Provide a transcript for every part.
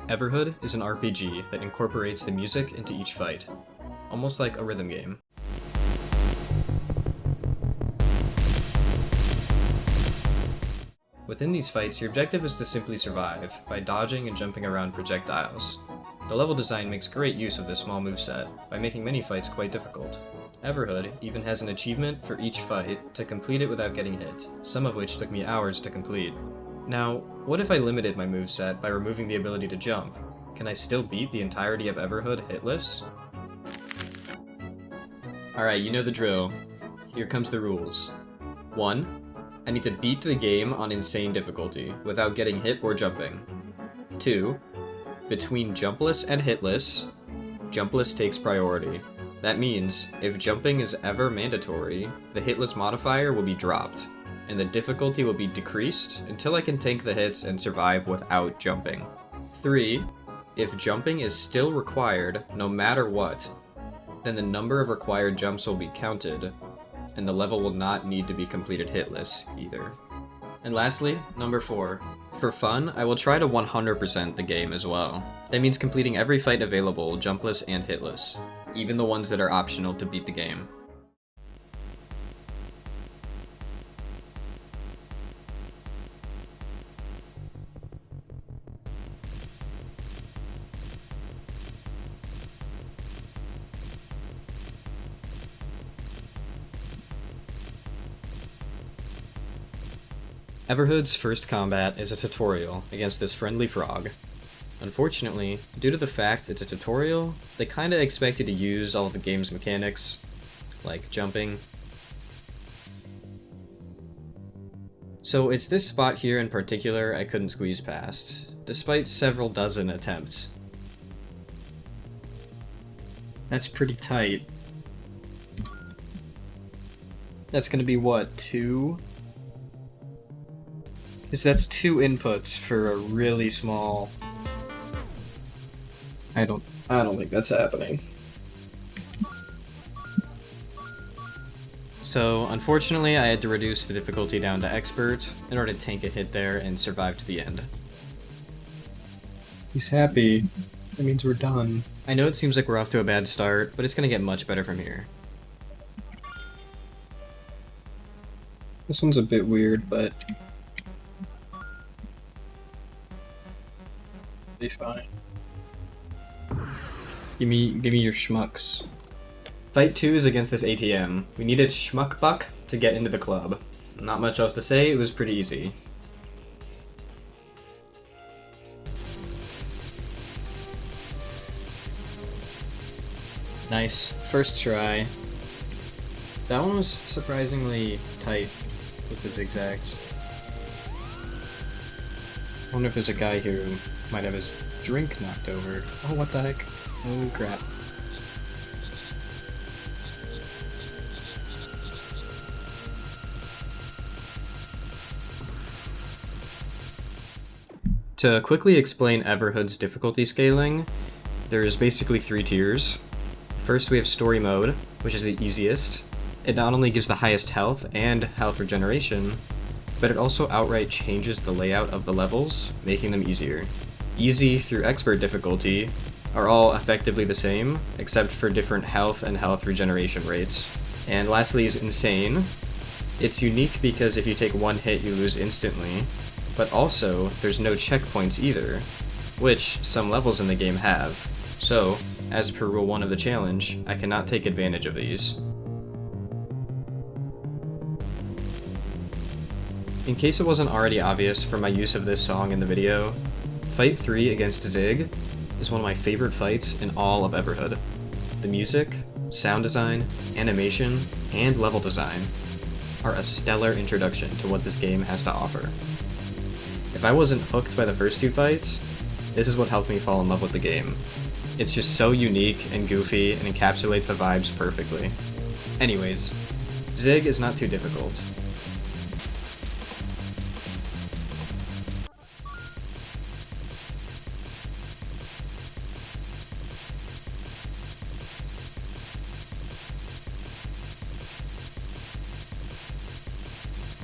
Everhood is an RPG that incorporates the music into each fight, almost like a rhythm game. Within these fights, your objective is to simply survive by dodging and jumping around projectiles. The level design makes great use of this small moveset by making many fights quite difficult. Everhood even has an achievement for each fight to complete it without getting hit, some of which took me hours to complete. Now, what if I limited my moveset by removing the ability to jump? Can I still beat the entirety of Everhood hitless? Alright, you know the drill. Here comes the rules. 1. I need to beat the game on insane difficulty, without getting hit or jumping. 2. Between Jumpless and Hitless, Jumpless takes priority. That means, if jumping is ever mandatory, the Hitless modifier will be dropped, and the difficulty will be decreased until I can tank the hits and survive without jumping. 3. If jumping is still required, no matter what, then the number of required jumps will be counted, and the level will not need to be completed hitless either. And lastly, number 4. For fun, I will try to 100% the game as well. That means completing every fight available, jumpless and hitless, even the ones that are optional to beat the game. Everhood's first combat is a tutorial against this friendly frog. Unfortunately, due to the fact it's a tutorial, they kinda expect you to use all of the game's mechanics, like jumping. So it's this spot here in particular I couldn't squeeze past, despite several dozen attempts. That's pretty tight. That's gonna be what, 2? Because that's 2 inputs for a really small... I don't think that's happening. So, unfortunately, I had to reduce the difficulty down to expert in order to tank a hit there and survive to the end. He's happy. That means we're done. I know it seems like we're off to a bad start, but it's gonna get much better from here. This one's a bit weird, but... be fine. Give me your schmucks. Fight 2 is against this ATM. We needed schmuck buck to get into the club. Not much else to say, it was pretty easy. Nice. First try. That one was surprisingly tight with the zigzags. I wonder if there's a guy here who might have his drink knocked over. Oh, what the heck? Oh, crap. To quickly explain Everhood's difficulty scaling, there's basically 3 tiers. First, we have Story Mode, which is the easiest. It not only gives the highest health and health regeneration, but it also outright changes the layout of the levels, making them easier. Easy through expert difficulty are all effectively the same, except for different health and health regeneration rates. And lastly is Insane. It's unique because if you take one hit you lose instantly, but also there's no checkpoints either, which some levels in the game have. So, as per rule 1 of the challenge, I cannot take advantage of these. In case it wasn't already obvious from my use of this song in the video, Fight 3 against Zig is one of my favorite fights in all of Everhood. The music, sound design, animation, and level design are a stellar introduction to what this game has to offer. If I wasn't hooked by the first 2 fights, this is what helped me fall in love with the game. It's just so unique and goofy and encapsulates the vibes perfectly. Anyways, Zig is not too difficult.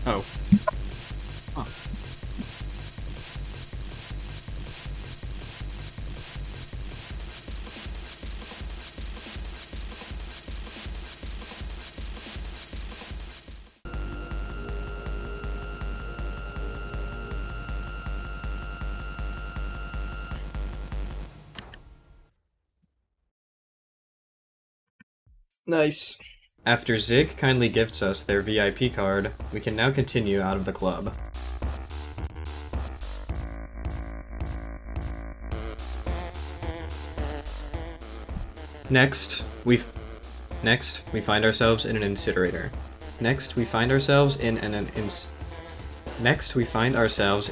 Oh. Huh. Nice. After Zig kindly gifts us their VIP card, we can now continue out of the club. Next, we find ourselves in an incinerator. Next, we find ourselves in an incinerator. Next, we find ourselves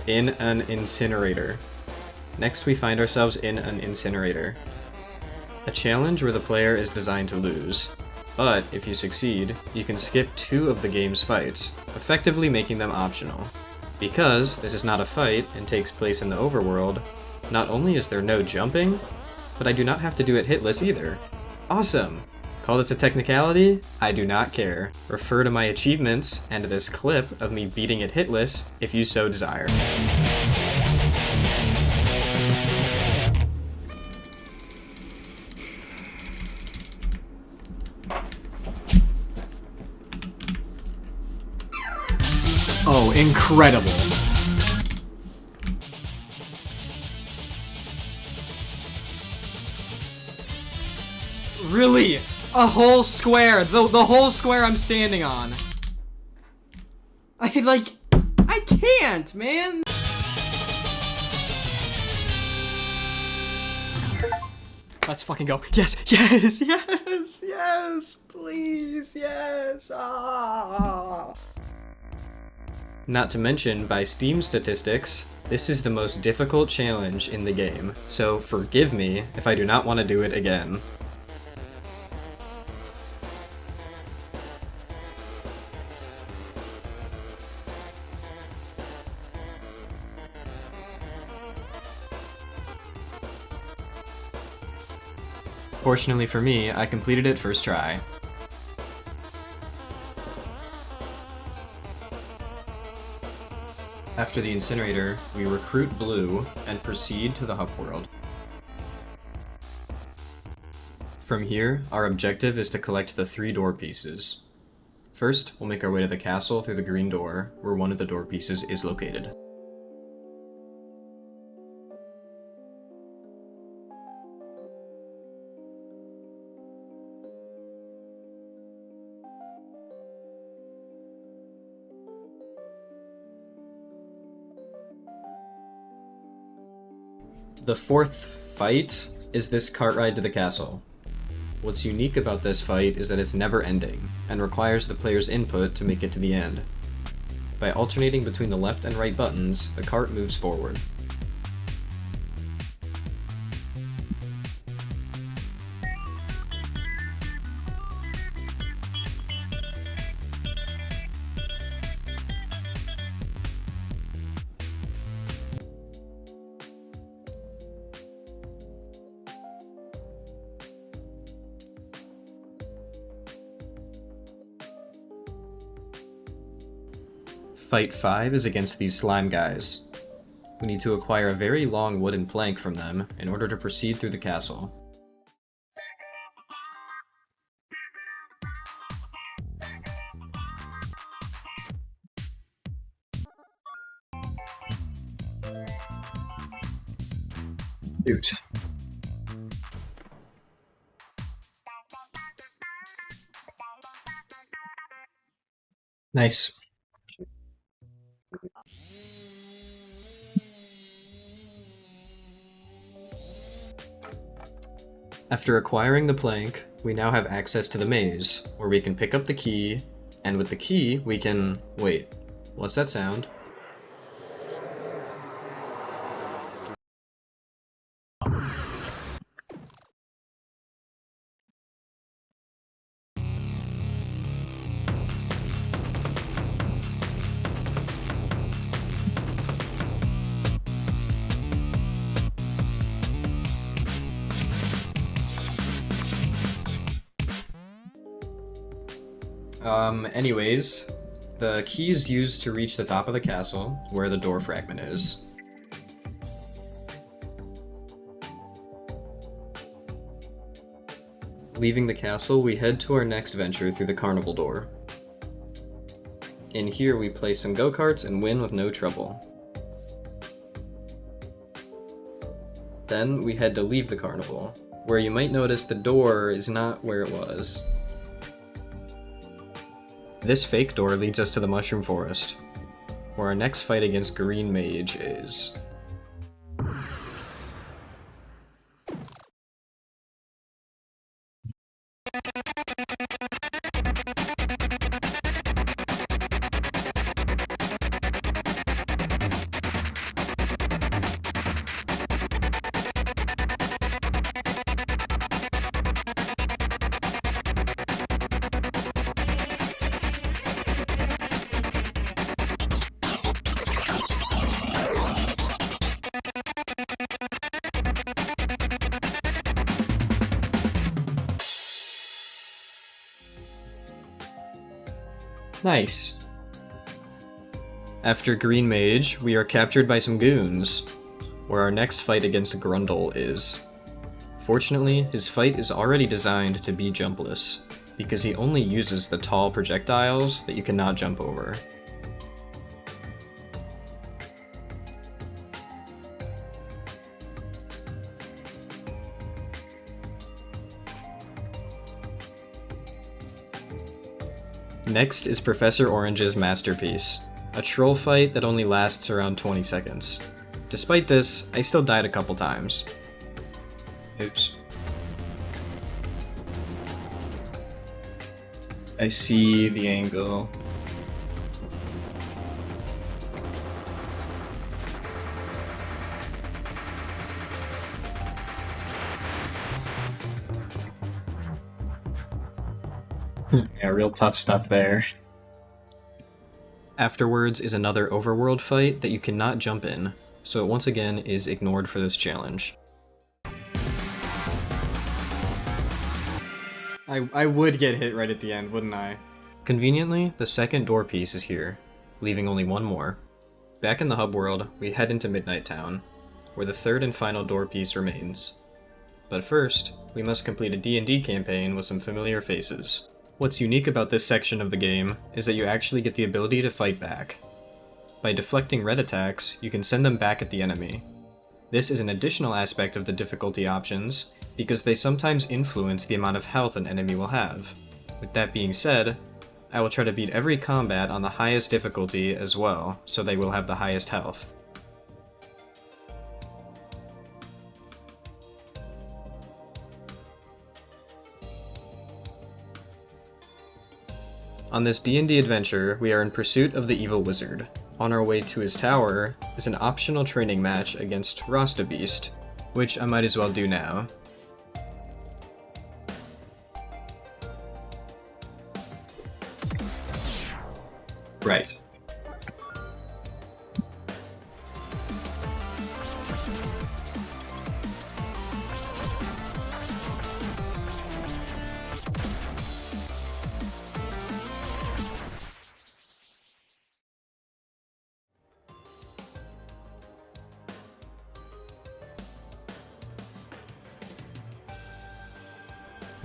in an incinerator. A challenge where the player is designed to lose. But, if you succeed, you can skip 2 of the game's fights, effectively making them optional. Because this is not a fight and takes place in the overworld, not only is there no jumping, but I do not have to do it hitless either. Awesome! Call this a technicality? I do not care. Refer to my achievements and this clip of me beating it hitless if you so desire. Oh, incredible! Really? A whole square! The whole square I'm standing on! I can't, man! Let's fucking go. Yes, yes, yes, yes! Please, yes! Ah! Not to mention, by Steam statistics, this is the most difficult challenge in the game, so forgive me if I do not want to do it again. Fortunately for me, I completed it first try. After the incinerator, we recruit Blue and proceed to the hub world. From here, our objective is to collect the 3 door pieces. First, we'll make our way to the castle through the green door, where one of the door pieces is located. The 4th fight is this cart ride to the castle. What's unique about this fight is that it's never ending, and requires the player's input to make it to the end. By alternating between the left and right buttons, the cart moves forward. Fight 5 is against these slime guys. We need to acquire a very long wooden plank from them in order to proceed through the castle. Shoot. Nice. After acquiring the plank, we now have access to the maze, where we can pick up the key, and with the key, we can... Wait, what's that sound? Anyways, the key is used to reach the top of the castle, where the door fragment is. Leaving the castle, we head to our next venture through the carnival door. In here, we play some go-karts and win with no trouble. Then, we head to leave the carnival, where you might notice the door is not where it was. This fake door leads us to the Mushroom Forest, where our next fight against Green Mage is. Nice. After Green Mage, we are captured by some goons, where our next fight against Grundle is. Fortunately, his fight is already designed to be jumpless, because he only uses the tall projectiles that you cannot jump over. Next is Professor Orange's masterpiece, a troll fight that only lasts around 20 seconds. Despite this, I still died a couple times. Oops. I see the angle. Yeah, real tough stuff there. Afterwards is another overworld fight that you cannot jump in, so it once again is ignored for this challenge. I would get hit right at the end, wouldn't I? Conveniently, the second door piece is here, leaving only one more. Back in the hub world, we head into Midnight Town, where the third and final door piece remains. But first, we must complete a D&D campaign with some familiar faces. What's unique about this section of the game is that you actually get the ability to fight back. By deflecting red attacks, you can send them back at the enemy. This is an additional aspect of the difficulty options, because they sometimes influence the amount of health an enemy will have. With that being said, I will try to beat every combat on the highest difficulty as well, so they will have the highest health. On this D&D adventure, we are in pursuit of the evil wizard. On our way to his tower is an optional training match against Rostabeast, which I might as well do now. Right.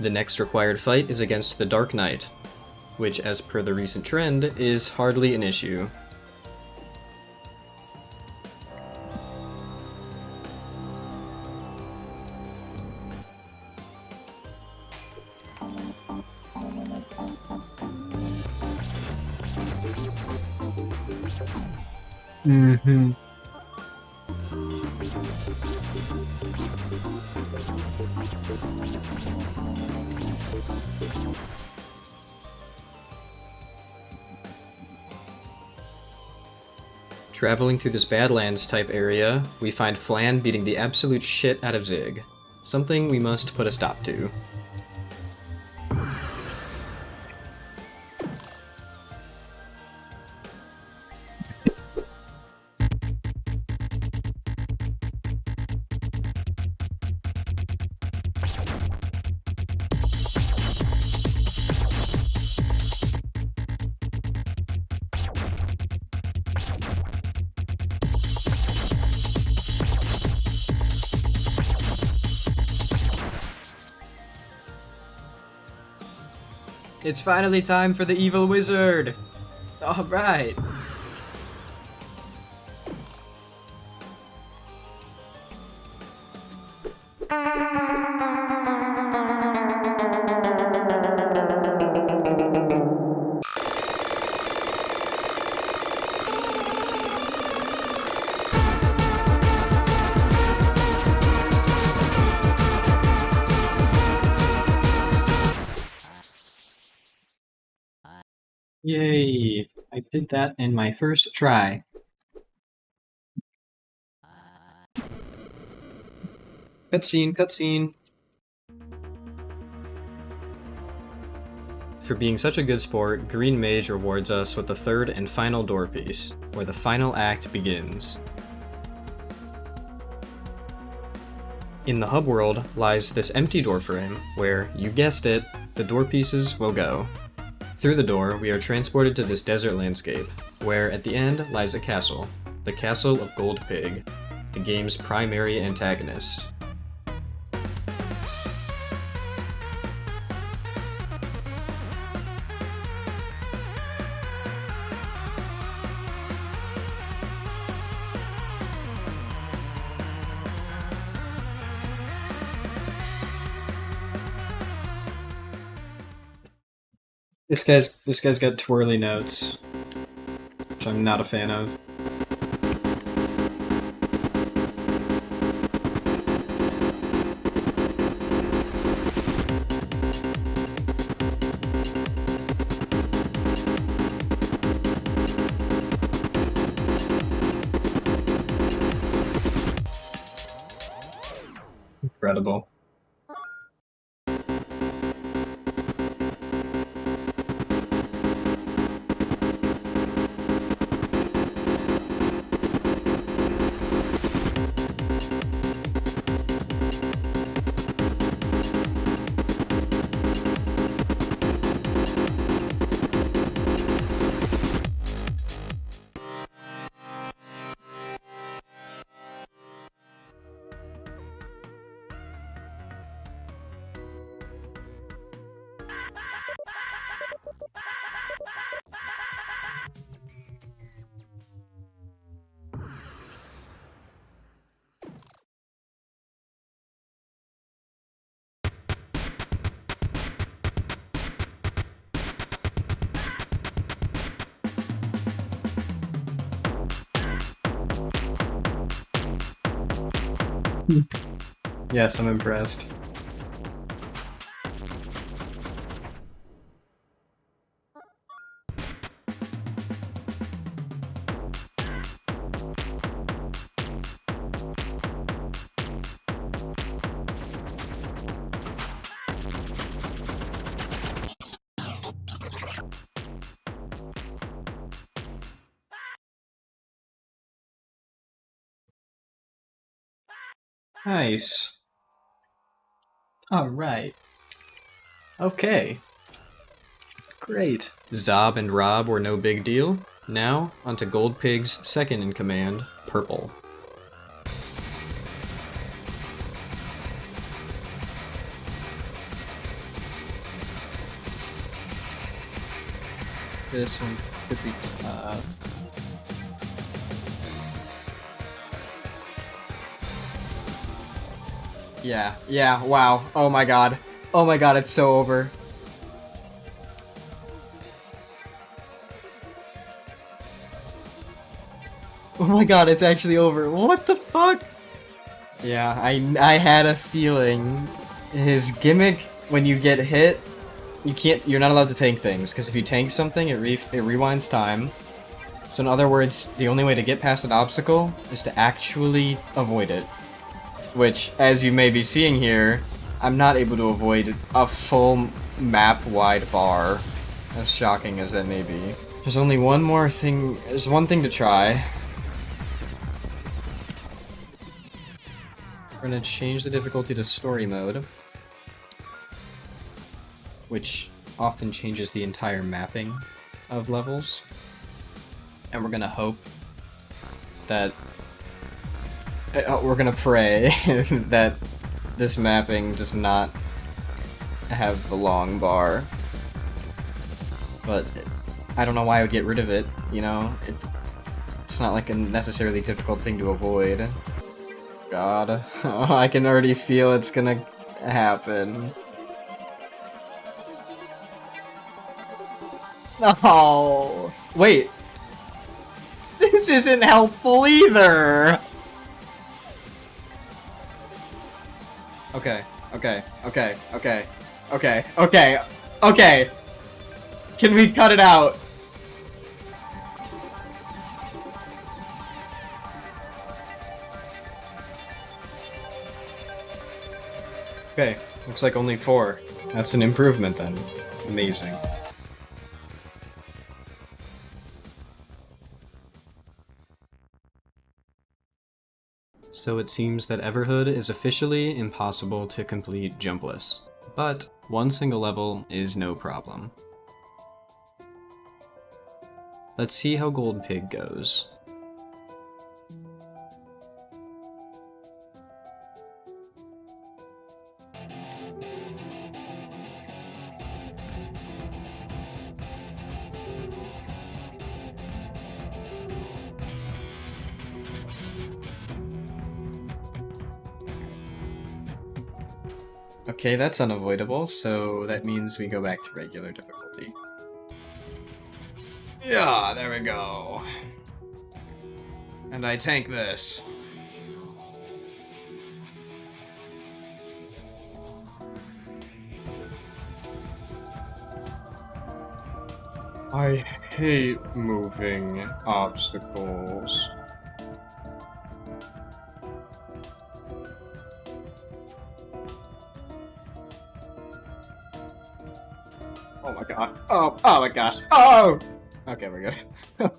The next required fight is against the Dark Knight, which, as per the recent trend, is hardly an issue. Mm-hmm. Traveling through this Badlands type area, we find Flan beating the absolute shit out of Zig, something we must put a stop to. It's finally time for the evil wizard! Alright! Yay! I did that in my first try. Cutscene, cutscene. For being such a good sport, Green Mage rewards us with the third and final door piece, where the final act begins. In the hub world lies this empty door frame, where, you guessed it, the door pieces will go. Through the door, we are transported to this desert landscape, where at the end lies a castle, the Castle of Gold Pig, the game's primary antagonist. This guy's got twirly notes, which I'm not a fan of. Incredible. Yes, I'm impressed. Nice. Alright. Okay. Great. Zob and Rob were no big deal. Now, onto Gold Pig's second in command, Purple. This one could be tough. Yeah, wow. Oh my god. Oh my god, it's so over. Oh my god, it's actually over. What the fuck? Yeah, I had a feeling. His gimmick, when you get hit, you're not allowed to tank things, because if you tank something, it rewinds time. So in other words, the only way to get past an obstacle is to actually avoid it. Which, as you may be seeing here, I'm not able to avoid a full map-wide bar, as shocking as that may be. There's only one more thing, there's one thing to try. We're gonna change the difficulty to story mode, which often changes the entire mapping of levels. And we're gonna hope that we're gonna pray that this mapping does not have the long bar. But I don't know why I would get rid of it, you know? It's not like a necessarily difficult thing to avoid. God. Oh, I can already feel it's gonna happen. Oh, wait. This isn't helpful either! Okay. Can we cut it out? Okay, looks like only 4. That's an improvement then. Amazing. So it seems that Everhood is officially impossible to complete Jumpless, but one single level is no problem. Let's see how Gold Pig goes. Okay, that's unavoidable, so that means we go back to regular difficulty. Yeah, there we go. And I tank this. I hate moving obstacles. Oh my god. Oh my gosh. Oh! Okay, we're good.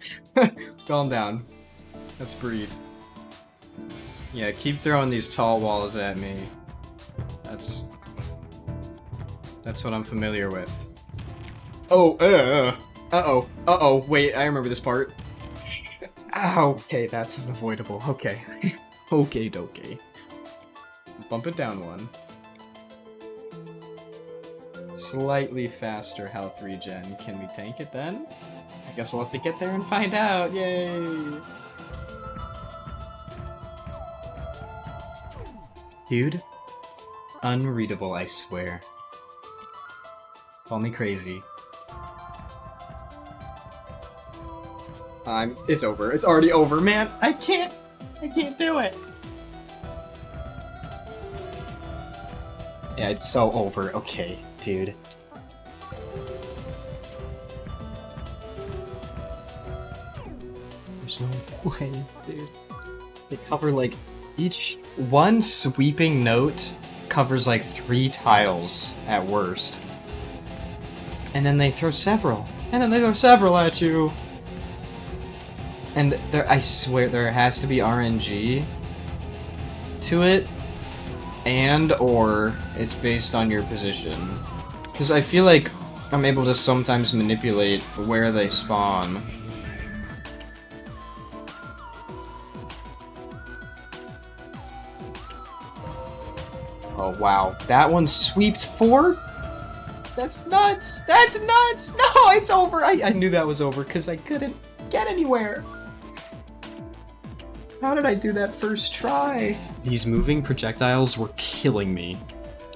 Calm down. Let's breathe. Yeah, keep throwing these tall walls at me. That's what I'm familiar with. Oh, uh-oh, wait, I remember this part. Okay, that's unavoidable. Okay. Okay, dokie. Bump it down one. Slightly faster health regen. Can we tank it then? I guess we'll have to get there and find out. Yay! Dude, unreadable, I swear. Call me crazy. It's over. It's already over, man. I can't do it. Yeah, it's so over. Okay, dude. There's no way, dude. They cover like each one sweeping note covers like 3 tiles at worst. And then they throw several. And then they throw several at you. And there, I swear, there has to be RNG to it, or it's based on your position. Because I feel like I'm able to sometimes manipulate where they spawn. Oh wow, that one sweeped 4? That's nuts! That's nuts! No, it's over! I knew that was over because I couldn't get anywhere. How did I do that first try? These moving projectiles were killing me.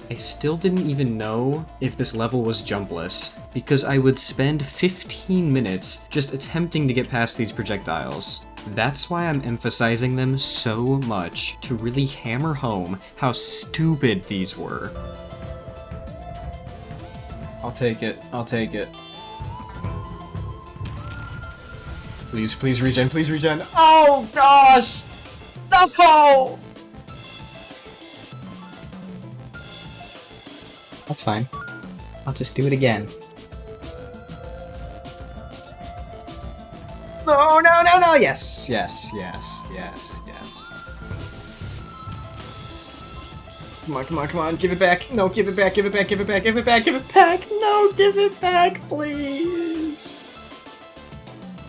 I still didn't even know if this level was jumpless, because I would spend 15 minutes just attempting to get past these projectiles. That's why I'm emphasizing them so much, to really hammer home how stupid these were. I'll take it. I'll take it. Please, please regen, please regen. Oh gosh! No! That's fine. I'll just do it again. No, no, no, no! Yes, yes, yes, yes, yes. Come on, come on, come on, give it back. No, give it back, give it back, give it back, give it back, give it back. No, give it back, please.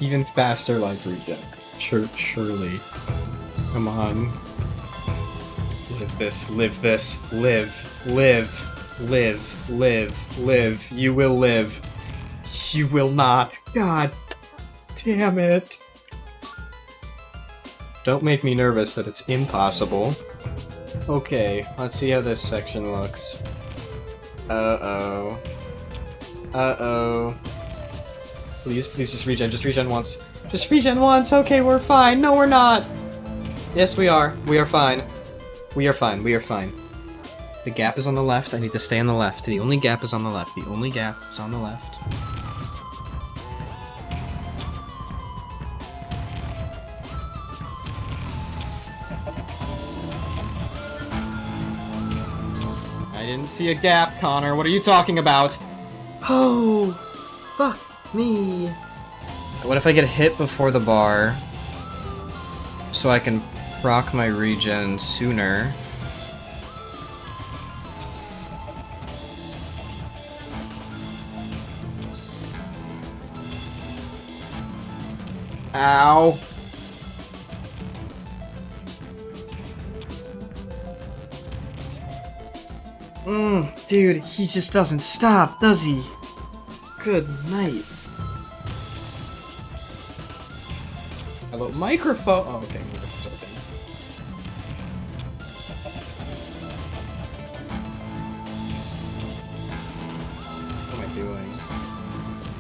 Even faster life regen. Surely. Come on. Live this, live this, live, live, live, live, live. You will live. You will not. God damn it. Don't make me nervous that it's impossible. Okay, let's see how this section looks. Uh-oh. Uh-oh. Please, please just regen once. Just regen once, okay, we're fine. No, we're not. Yes, we are. We are fine. We are fine, we are fine. The gap is on the left, I need to stay on the left. The only gap is on the left. The only gap is on the left. didn't see a gap, Connor. What are you talking about? Oh, fuck me. What if I get hit before the bar so I can proc my regen sooner? Ow. Dude, he just doesn't stop, does he? Good night. Hello, microphone. Oh, okay, microphone's open. What am I doing?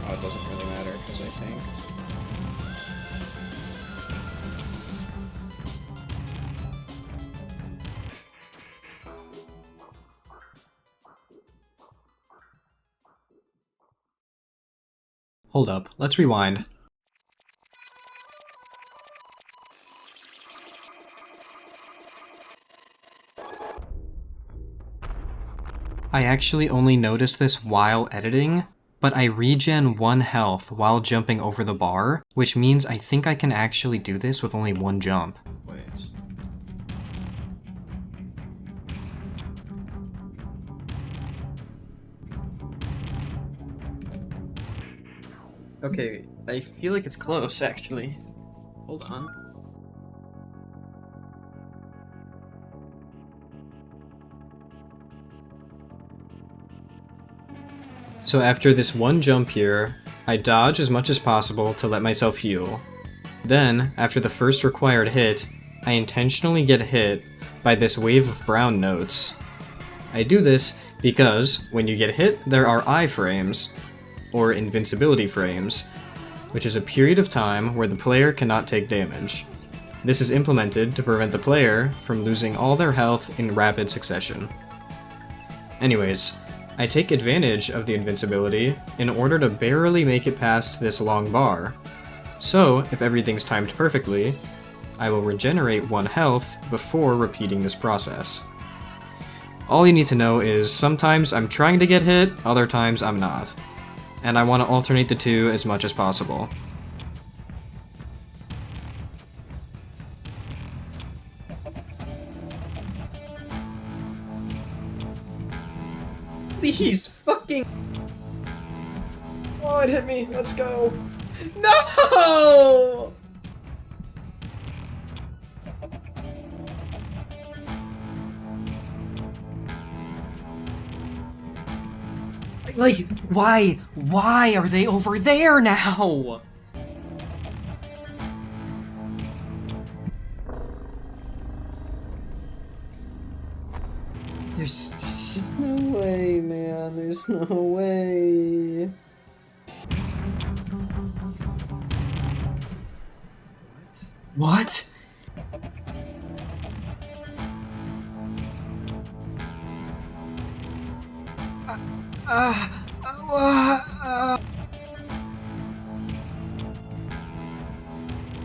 Oh, it doesn't really matter because I think. Hold up, let's rewind. I actually only noticed this while editing, but I regen 1 health while jumping over the bar, which means I think I can actually do this with only 1 jump. Wait. Okay, I feel like it's close, actually. Hold on. So after this 1 jump here, I dodge as much as possible to let myself heal. Then, after the first required hit, I intentionally get hit by this wave of brown notes. I do this because when you get hit, there are iframes, or invincibility frames, which is a period of time where the player cannot take damage. This is implemented to prevent the player from losing all their health in rapid succession. Anyways, I take advantage of the invincibility in order to barely make it past this long bar. So, if everything's timed perfectly, I will regenerate 1 health before repeating this process. All you need to know is sometimes I'm trying to get hit, other times I'm not. And I want to alternate the two as much as possible. Please, fucking... Oh, it hit me. Let's go. No! Like, why? Why are they over there now? There's no way, man. There's no way. What?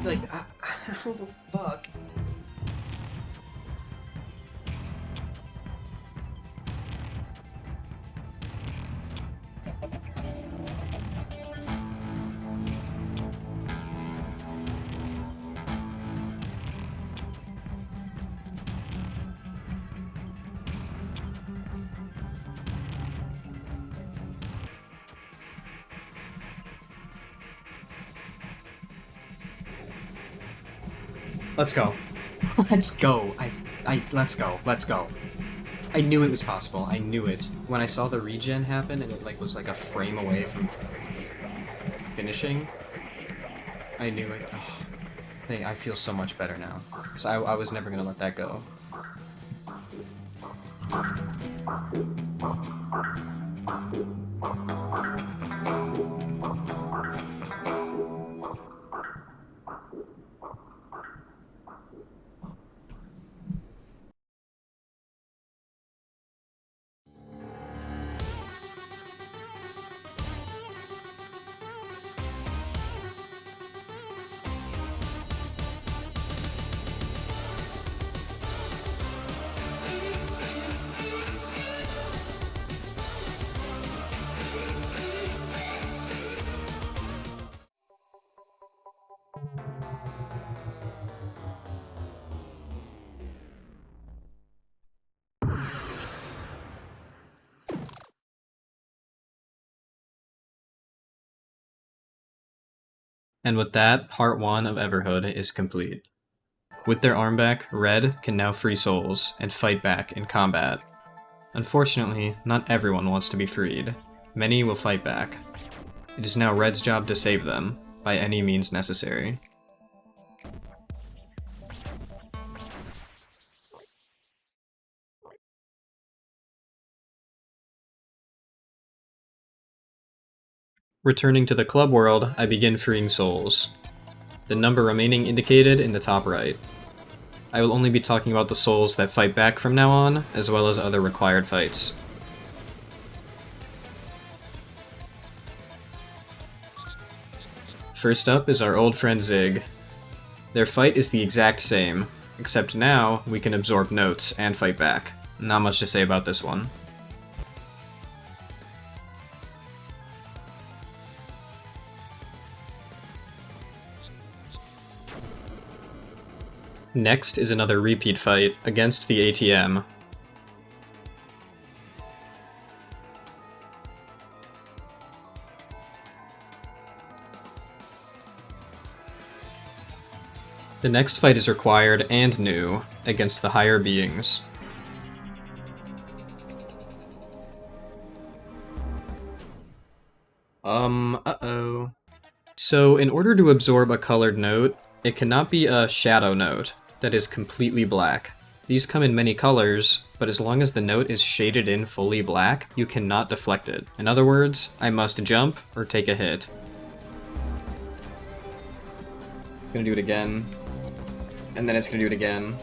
Like, how the fuck? Let's go. Let's go. Let's go. Let's go. I knew it was possible. I knew it. When I saw the regen happen and it was like a frame away from finishing, I knew it. Oh, I feel so much better now. Because I was never gonna let that go. And with that, part 1 of Everhood is complete. With their arm back, Red can now free souls and fight back in combat. Unfortunately, not everyone wants to be freed. Many will fight back. It is now Red's job to save them, by any means necessary. Returning to the club world, I begin freeing souls. The number remaining indicated in the top right. I will only be talking about the souls that fight back from now on, as well as other required fights. First up is our old friend Zig. Their fight is the exact same, except now we can absorb notes and fight back. Not much to say about this one. Next is another repeat fight against the ATM. The next fight is required and new against the higher beings. Uh-oh. So in order to absorb a colored note, it cannot be a shadow note that is completely black. These come in many colors, but as long as the note is shaded in fully black, you cannot deflect it. In other words, I must jump or take a hit. It's gonna do it again. And then it's gonna do it again.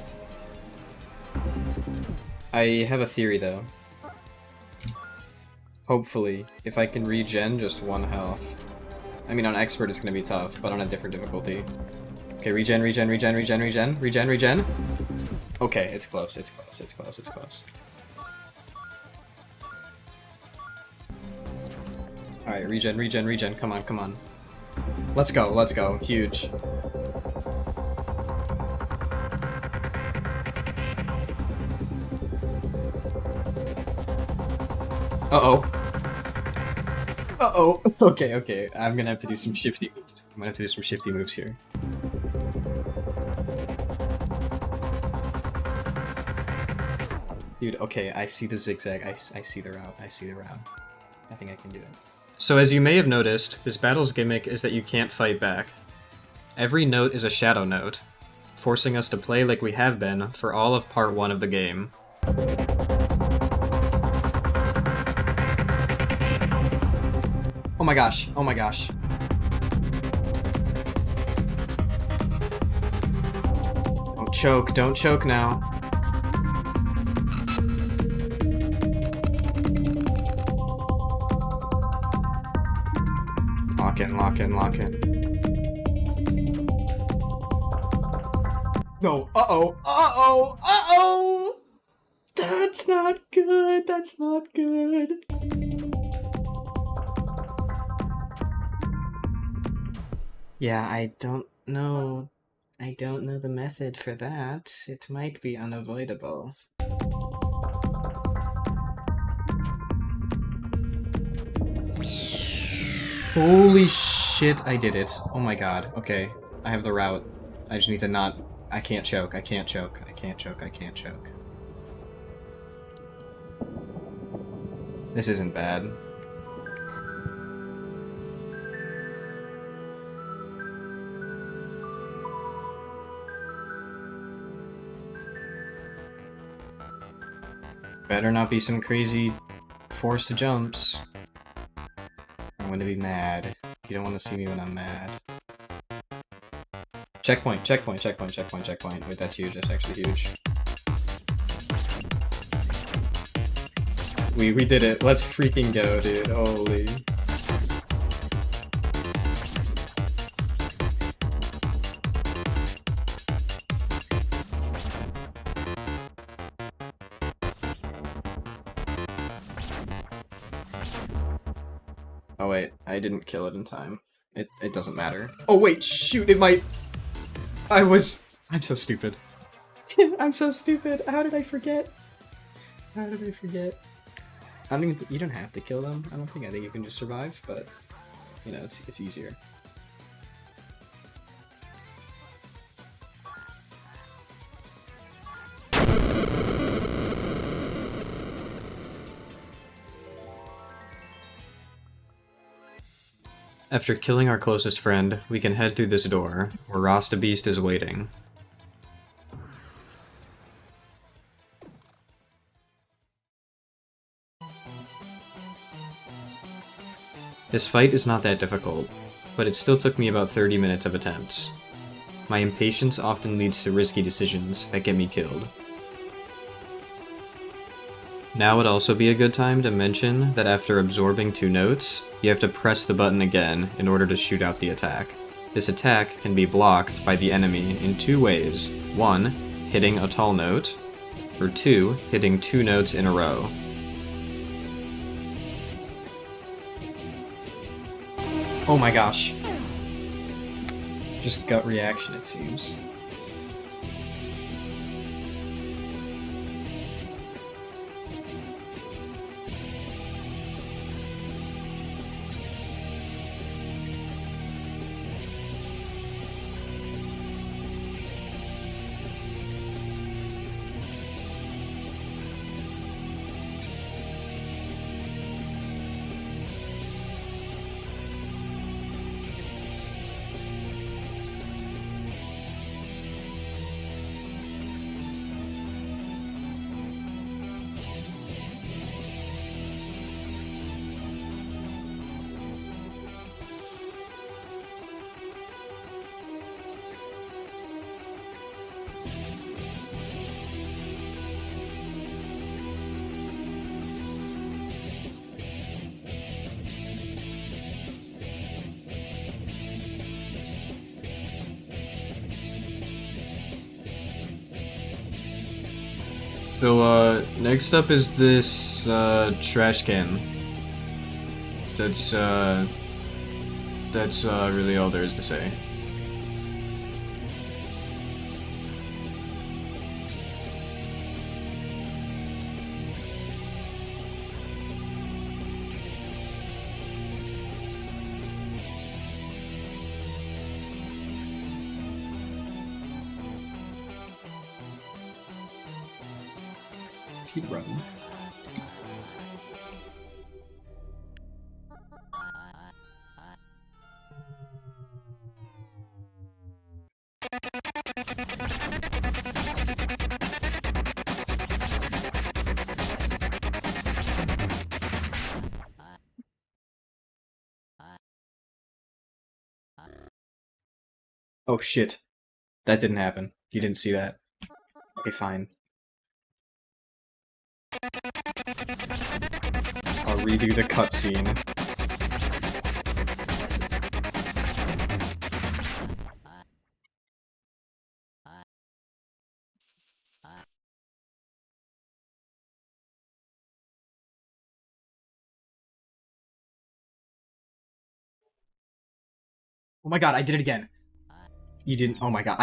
I have a theory though. Hopefully, if I can regen just 1 health. I mean, on expert it's gonna be tough, but on a different difficulty. Okay, regen. Okay, it's close, it's close. Alright, regen, come on. Let's go, huge. Uh-oh. Okay, I'm gonna have to do some shifty moves. Here. Dude, okay, I see the zigzag, I see the route. I think I can do it. So as you may have noticed, this battle's gimmick is that you can't fight back. Every note is a shadow note, forcing us to play like we have been for all of part 1 of the game. Oh my gosh. Don't choke now. Lock in. No, uh-oh! That's not good. Yeah, I don't know the method for that. It might be unavoidable. Holy shit, I did it. Oh my god. Okay, I have the route. I just need to not... I can't choke. This isn't bad. Better not be some crazy forced jumps. I'm gonna be mad. You don't want to see me when I'm mad. Checkpoint. Wait, that's huge. That's actually huge. We did it. Let's freaking go, dude. Holy. Oh wait, I didn't kill it in time. It doesn't matter. Oh wait, shoot, it might... I'm so stupid. I'm so stupid. How did I forget? I mean, you don't have to kill them. I think you can just survive, but, you know, it's easier. After killing our closest friend, we can head through this door, where Rasta Beast is waiting. This fight is not that difficult, but it still took me about 30 minutes of attempts. My impatience often leads to risky decisions that get me killed. Now would also be a good time to mention that after absorbing 2 notes, you have to press the button again in order to shoot out the attack. This attack can be blocked by the enemy in 2 ways. 1, hitting a tall note, or 2, hitting 2 notes in a row. Oh my gosh. Just gut reaction, it seems. So, next up is this, trash can. That's really all there is to say. Run. Oh shit. That didn't happen. You didn't see that. Okay, fine. I'll redo the cutscene. Oh my god, I did it again. You didn't. Oh my god.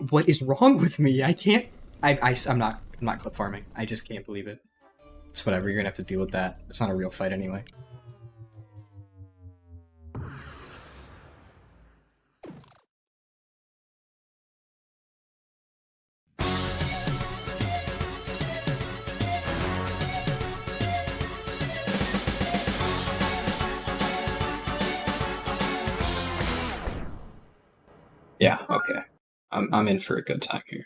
What is wrong with me? I can't. I'm not clip farming. I just can't believe it. It's whatever. You're gonna have to deal with that. It's not a real fight anyway. Yeah. Okay. I'm in for a good time here.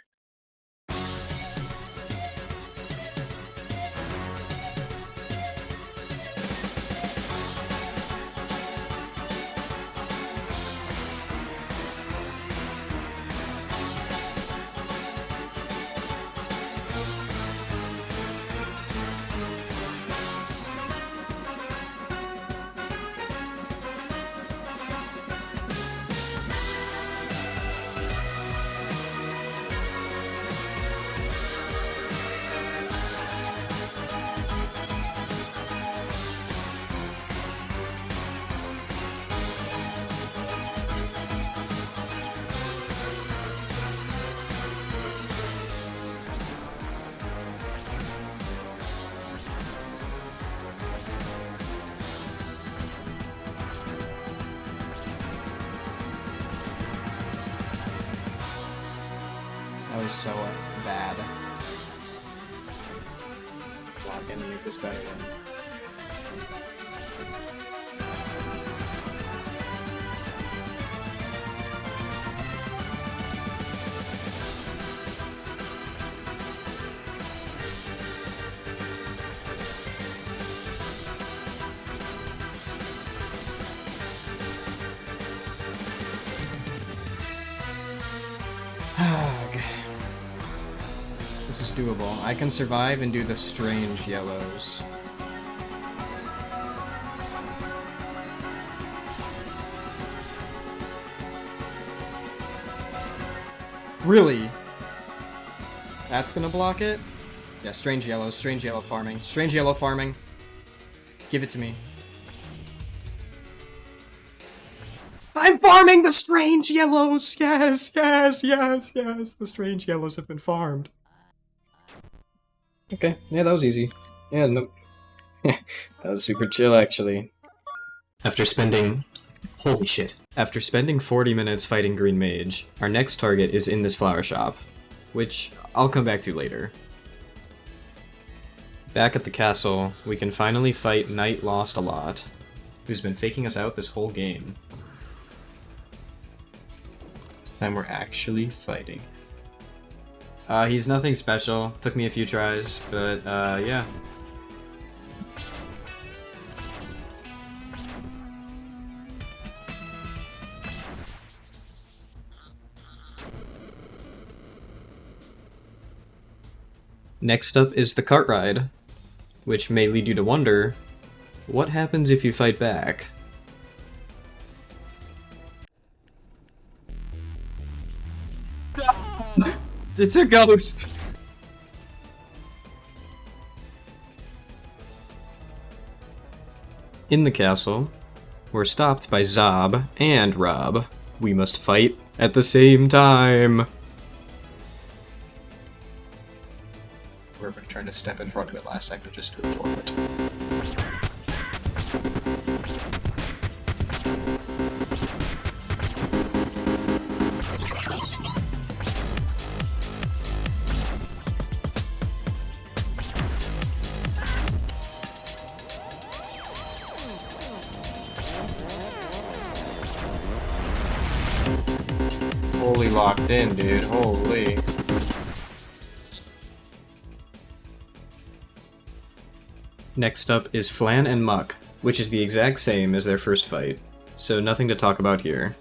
That was so bad. I'm not gonna make this better then. This is doable. I can survive and do the strange yellows. Really? That's gonna block it? Yeah, strange yellow farming. Strange yellow farming. Give it to me. I'm farming the strange yellows! Yes, yes, yes, yes. The strange yellows have been farmed. Okay, yeah, that was easy. Yeah, no. That was super chill, actually. After spending... Holy shit. After spending 40 minutes fighting Green Mage, our next target is in this flower shop, which I'll come back to later. Back at the castle, we can finally fight Knight Lost a Lot, who's been faking us out this whole game. This time we're actually fighting. He's nothing special. Took me a few tries, but yeah. Next up is the cart ride, which may lead you to wonder, what happens if you fight back? It's a ghost! In the castle, we're stopped by Zob and Rob. We must fight at the same time! Whoever tried to step in front of it last second just to absorb it. Holy locked in, dude. Holy. Next up is Flan and Muck, which is the exact same as their first fight, so nothing to talk about here.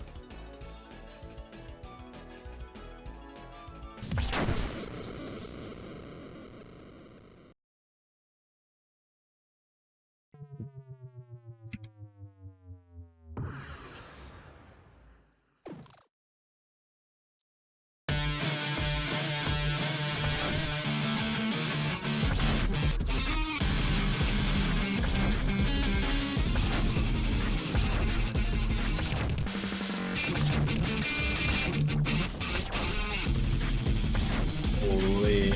Holy.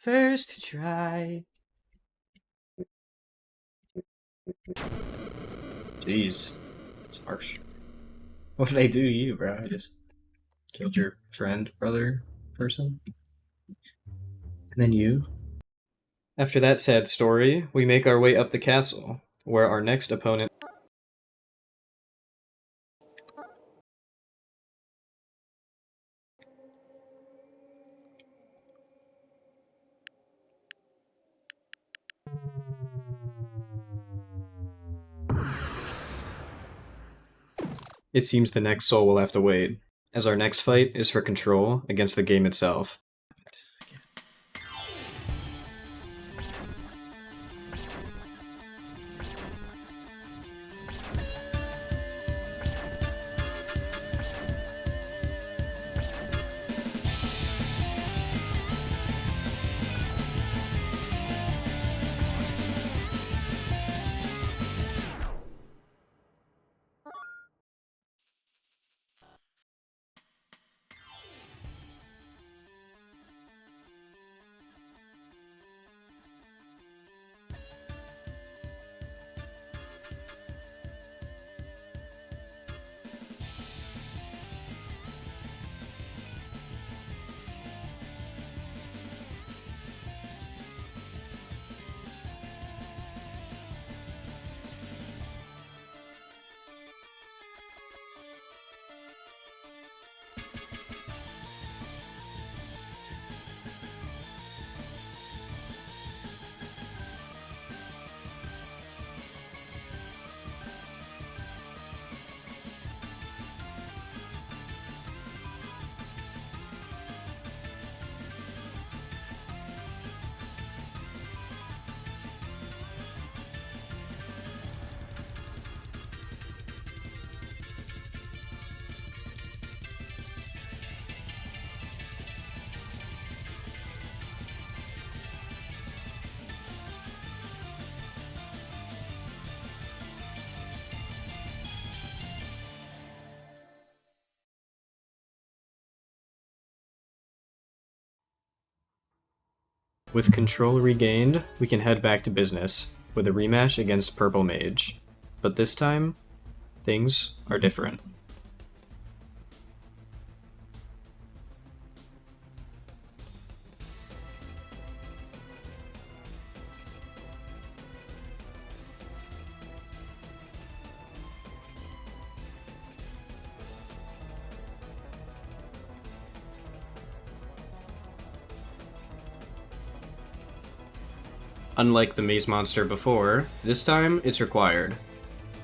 First try. Jeez, it's harsh. What did I do to you, bro? I just killed your friend, brother, person? And then you? After that sad story, we make our way up the castle, where our next opponent... It seems the next soul will have to wait, as our next fight is for control against the game itself. With control regained, we can head back to business with a rematch against Purple Mage. But this time, things are different. Unlike the maze monster before, this time it's required.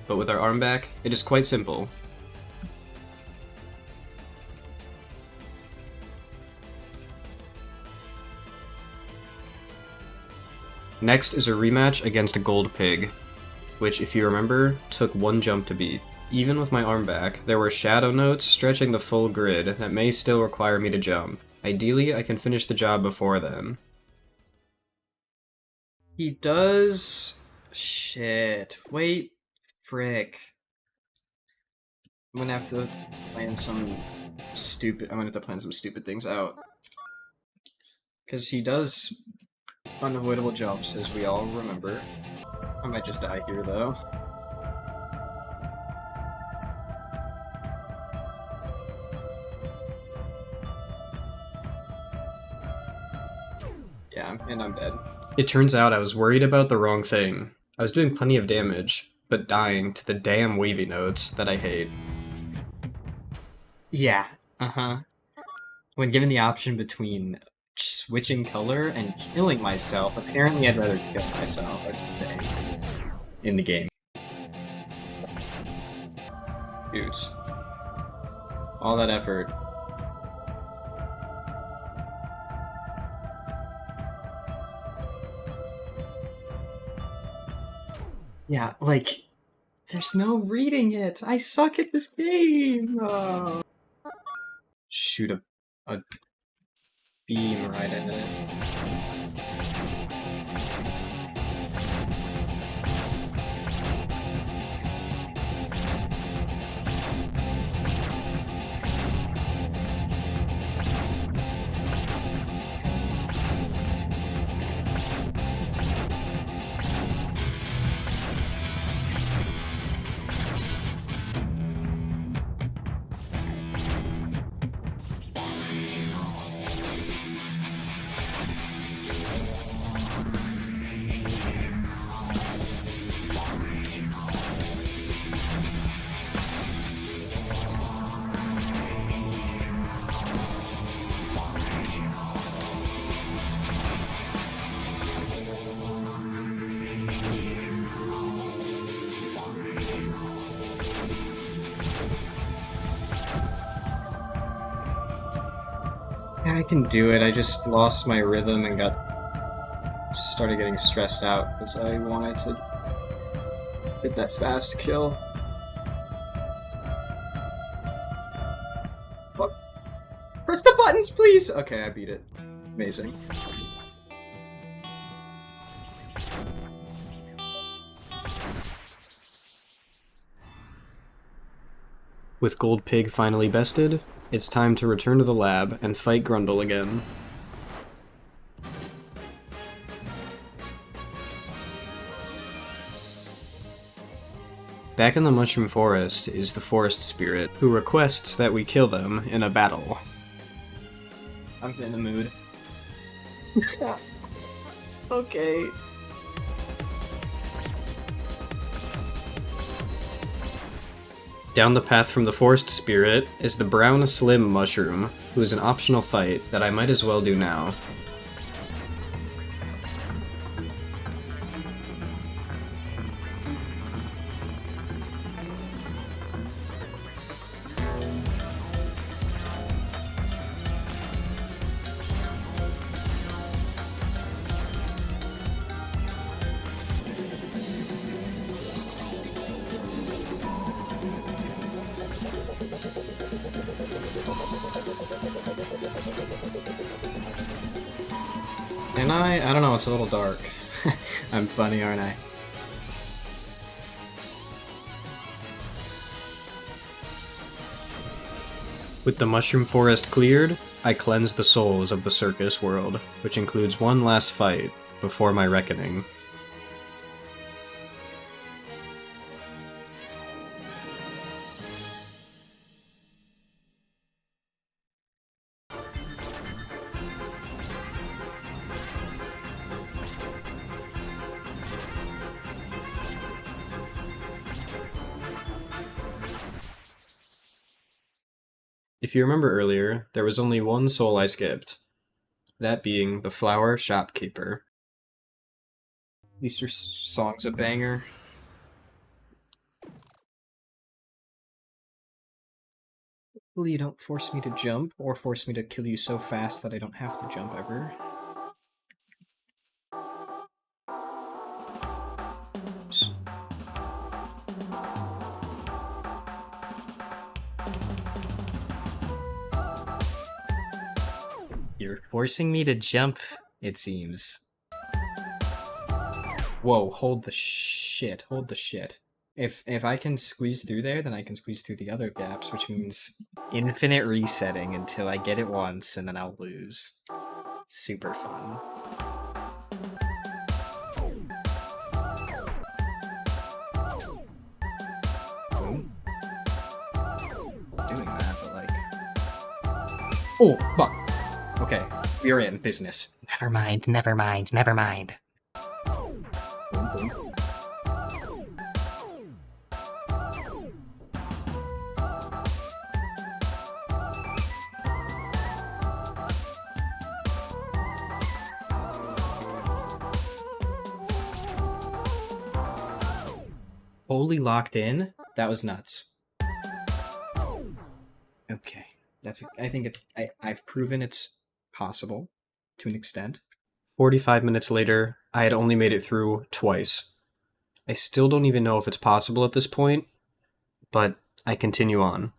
But with our arm back, it is quite simple. Next is a rematch against a gold pig, which, if you remember, took one jump to beat. Even with my arm back, there were shadow notes stretching the full grid that may still require me to jump. Ideally, I can finish the job before then. He does... Shit. Wait. Frick. I'm gonna have to plan some stupid... I'm gonna have to plan some stupid things out. Because he does unavoidable jumps, as we all remember. I might just die here, though. Yeah, and I'm dead. It turns out I was worried about the wrong thing. I was doing plenty of damage, but dying to the damn wavy notes that I hate. Yeah, When given the option between switching color and killing myself, apparently I'd rather kill myself, that's insane. In the game. Dude. All that effort. Yeah, like, there's no reading it. I suck at this game. Oh. Shoot a beam right into it. Yeah, I can do it. I just lost my rhythm and started getting stressed out because I wanted to get that fast kill. Fuck. Press the buttons, please! Okay, I beat it. Amazing. With Gold Pig finally bested, it's time to return to the lab and fight Grundle again. Back in the Mushroom Forest is the Forest Spirit, who requests that we kill them in a battle. I'm in the mood. Okay. Down the path from the Forest Spirit is the Brown Slim Mushroom, who is an optional fight that I might as well do now. And I don't know, it's a little dark. I'm funny, aren't I? With the Mushroom Forest cleared, I cleanse the souls of the circus world, which includes one last fight before my reckoning. If you remember earlier, there was only one soul I skipped, that being the flower shopkeeper. Easter song's a banger. Hopefully you don't force me to jump, or force me to kill you so fast that I don't have to jump ever. Oops. You're forcing me to jump, it seems. Whoa, hold the shit, hold the shit. If I can squeeze through there, then I can squeeze through the other gaps, which means infinite resetting until I get it once, and then I'll lose. Super fun. Boom. Doing that, but like... Oh, fuck. Okay, we are in business. Never mind, never mind, never mind. Boom, boom. Wholly locked in? That was nuts. Okay, I think I've proven it's possible, to an extent. 45 minutes later, I had only made it through twice. I still don't even know if it's possible at this point, but I continue on.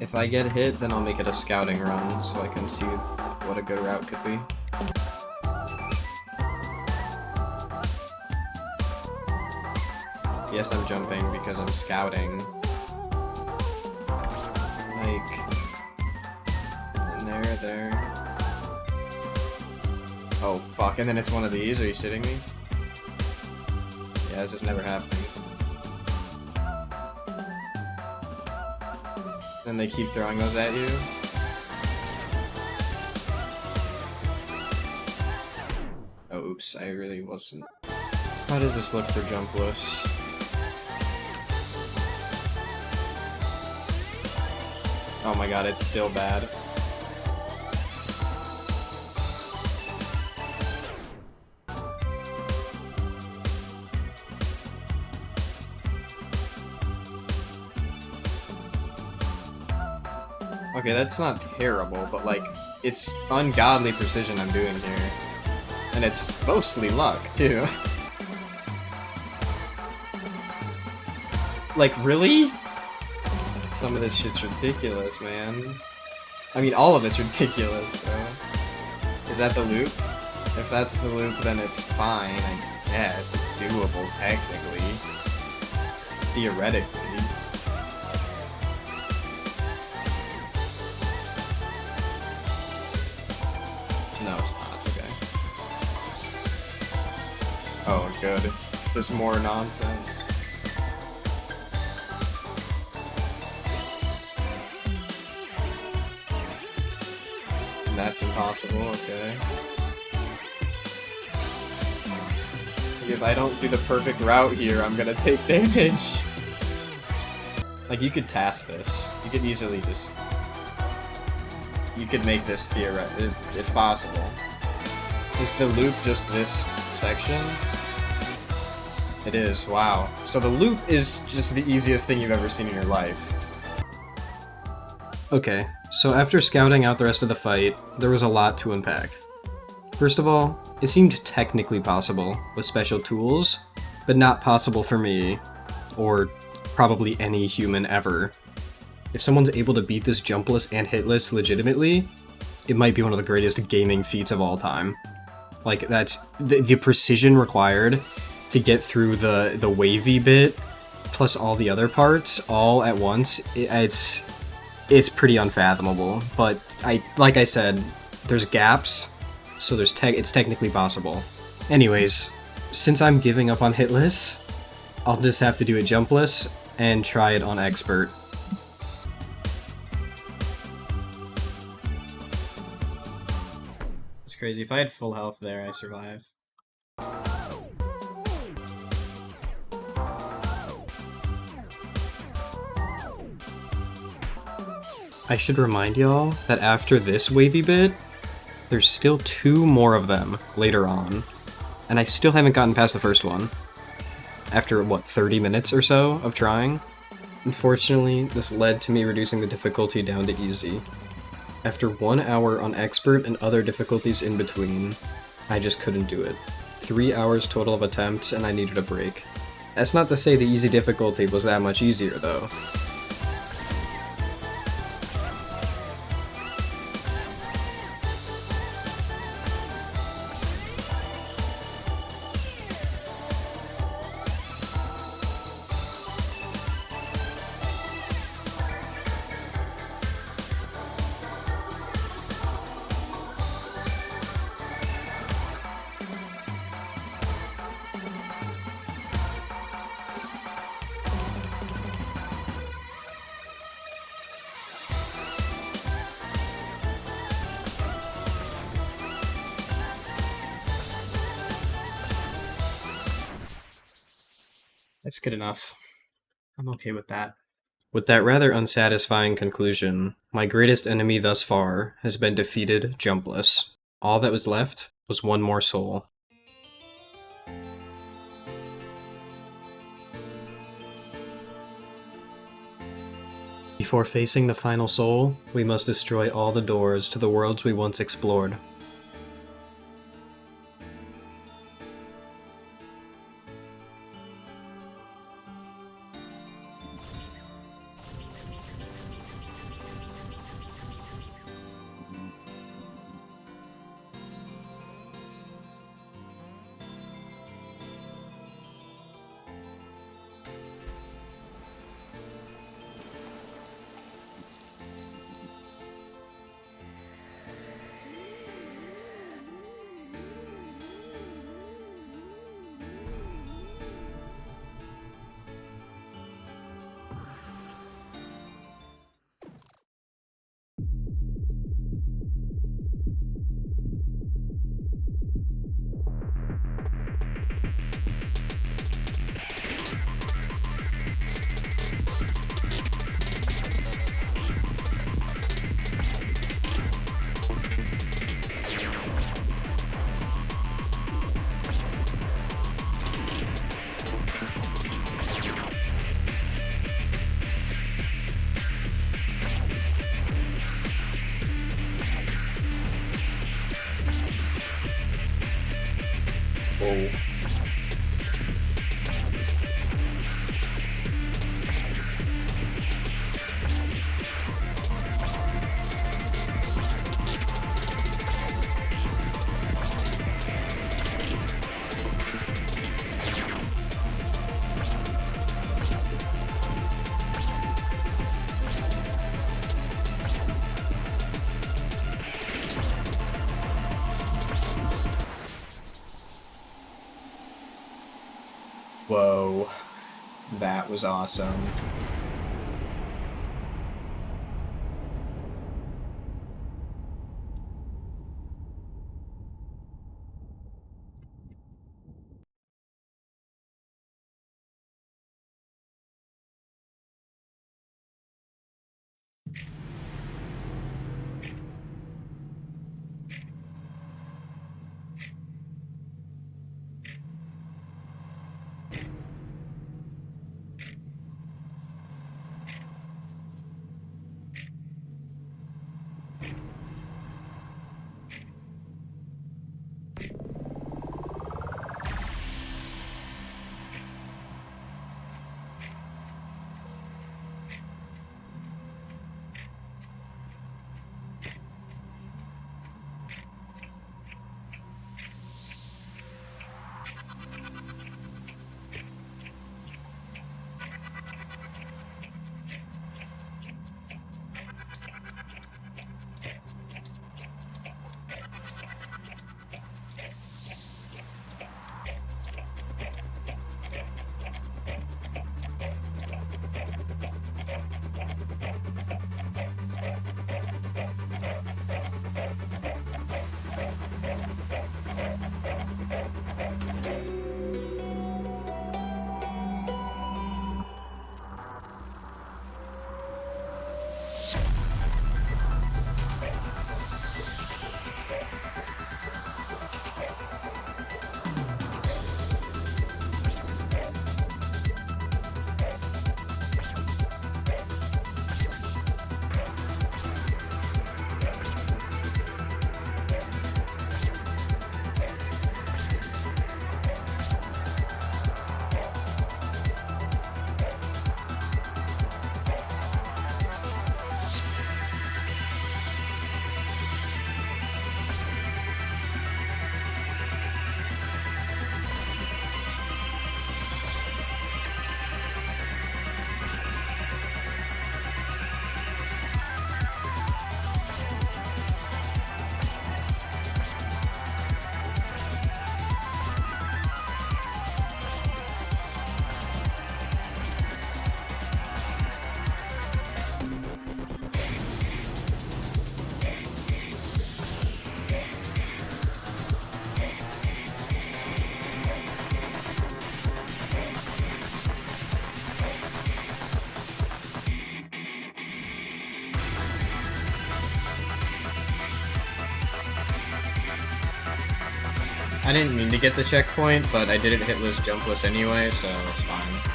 If I get hit, then I'll make it a scouting run, so I can see what a good route could be. Yes, I'm jumping because I'm scouting. Like... and there. Oh, fuck, and then it's one of these? Are you shitting me? Yeah, this is never happening. And they keep throwing those at you. Oh, oops, I really wasn't. How does this look for Jumpless? Oh my god, it's still bad. Okay, that's not terrible, but like, it's ungodly precision I'm doing here. And it's mostly luck, too. Like, really? Some of this shit's ridiculous, man. I mean, all of it's ridiculous, bro. Is that the loop? If that's the loop, then it's fine, I guess. It's doable, technically. Theoretically. No, it's not. Okay. Oh, good. There's more nonsense. That's impossible, okay. If I don't do the perfect route here, I'm gonna take damage. Like, you could task this. You could easily just... You could make this theoretic. It's possible. Is the loop just this section? It is, wow. So the loop is just the easiest thing you've ever seen in your life. Okay, so after scouting out the rest of the fight, there was a lot to unpack. First of all, it seemed technically possible with special tools, but not possible for me, or probably any human ever. If someone's able to beat this Jumpless and Hitless legitimately, it might be one of the greatest gaming feats of all time. Like, that's the precision required to get through the wavy bit, plus all the other parts, all at once, it's pretty unfathomable. But like I said, there's gaps, so it's technically possible. Anyways, since I'm giving up on Hitless, I'll just have to do it Jumpless and try it on Expert. It's crazy. If I had full health there, I survive. I should remind y'all that after this wavy bit, there's still 2 more of them later on, and I still haven't gotten past the first one. After, what, 30 minutes or so of trying? Unfortunately, this led to me reducing the difficulty down to easy. After 1 hour on Expert and other difficulties in between, I just couldn't do it. 3 hours total of attempts, and I needed a break. That's not to say the easy difficulty was that much easier, though. That's good enough. I'm okay with that. With that rather unsatisfying conclusion, my greatest enemy thus far has been defeated Jumpless. All that was left was 1 more soul. Before facing the final soul, we must destroy all the doors to the worlds we once explored. Whoa. Whoa. That was awesome. I didn't mean to get the checkpoint, but I did it hitless, jumpless anyway, so it's fine.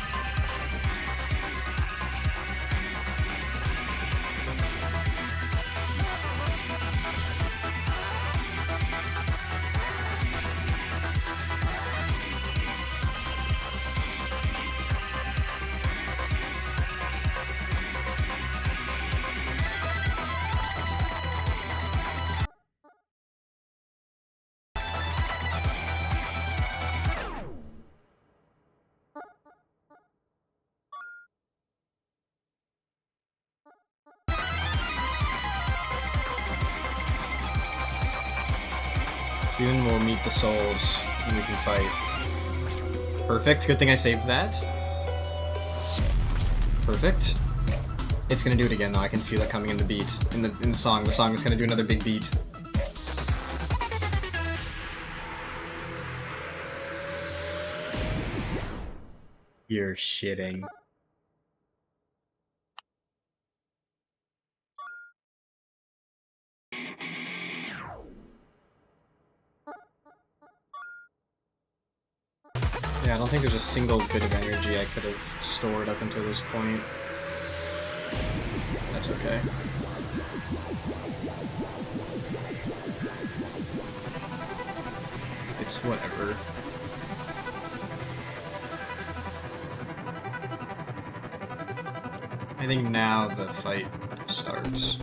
Soon we'll meet the souls, and we can fight. Perfect, good thing I saved that. Perfect. It's gonna do it again though, I can feel it coming in the beat. In the song. The song is gonna do another big beat. You're shitting. Yeah, I don't think there's a single bit of energy I could have stored up until this point. That's okay. It's whatever. I think now the fight starts.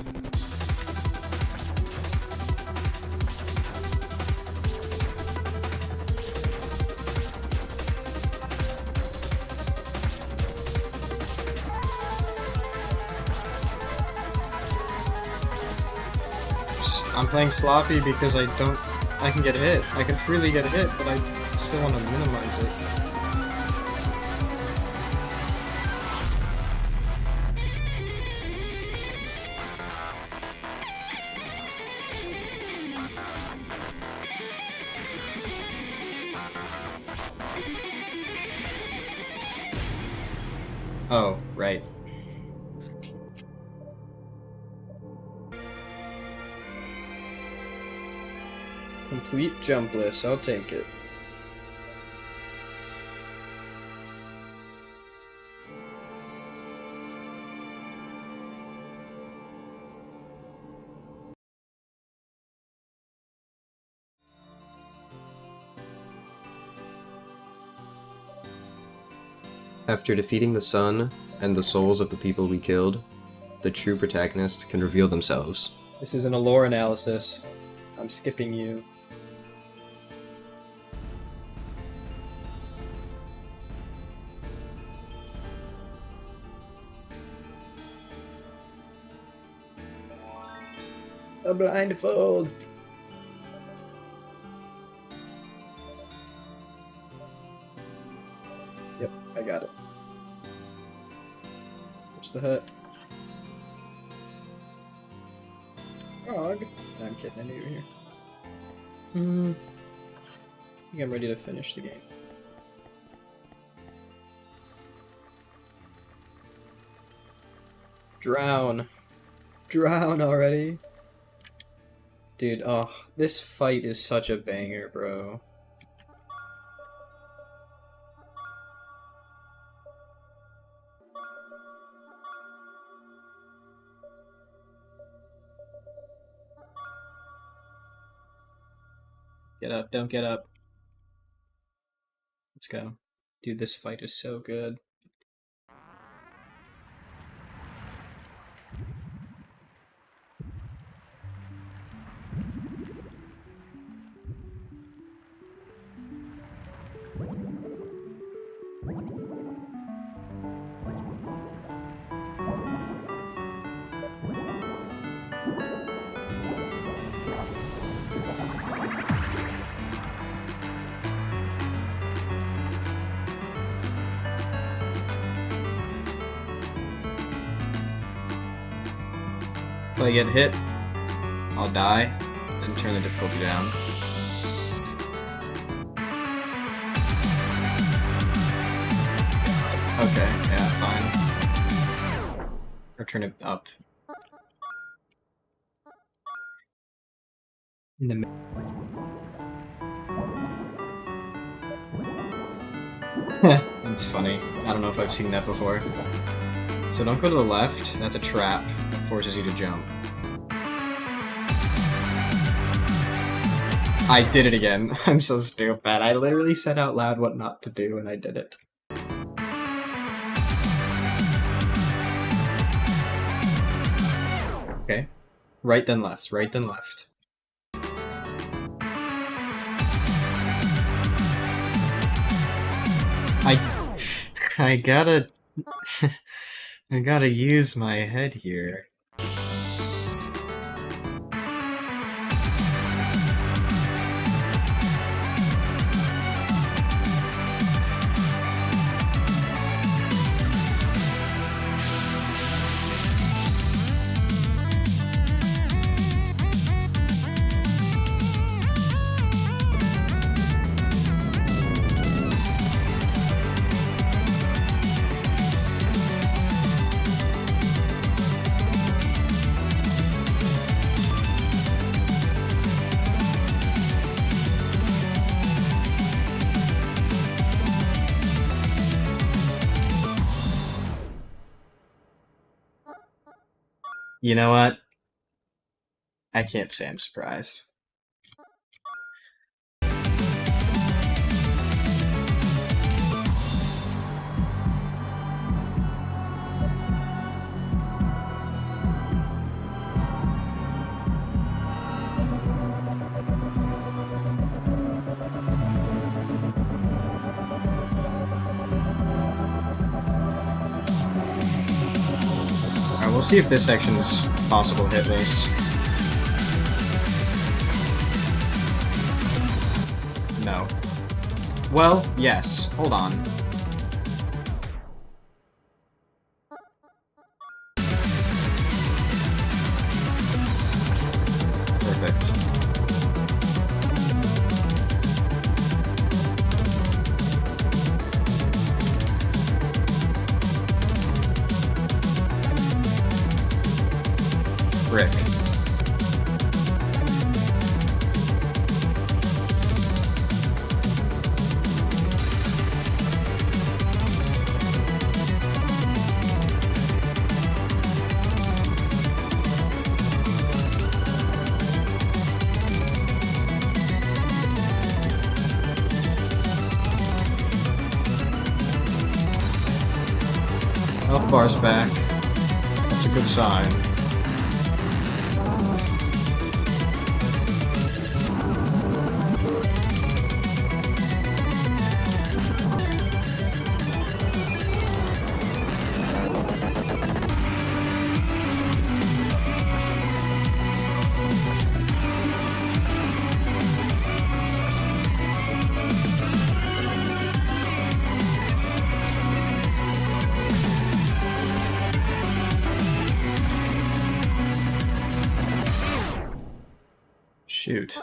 I'm playing sloppy because I can get hit. I can freely get hit, but I still want to minimize it. Oh, right. Complete Jumpless, I'll take it. After defeating the sun and the souls of the people we killed, the true protagonist can reveal themselves. This isn't a lore analysis. I'm skipping you. A blindfold. Yep, I got it. Where's the hut? Frog. I'm kidding, I knew you were here. I think I'm ready to finish the game. Drown. Drown already. Dude, oh, this fight is such a banger, bro. Get up, don't get up. Let's go. Dude, this fight is so good. If I get hit, I'll die, then turn the difficulty down. Okay, yeah, fine. Or turn it up. In the It's funny. I don't know if I've seen that before. So don't go to the left. That's a trap. It forces you to jump. I did it again. I'm so stupid. I literally said out loud what not to do, and I did it. Okay. Right then left. Right then left. I gotta... I gotta use my head here. You know what? I can't say I'm surprised. Alright, we'll see if this section's possible hitless. No. Well, yes. Hold on. Perfect. Brick. Health bar's back. That's a good sign. Shoot.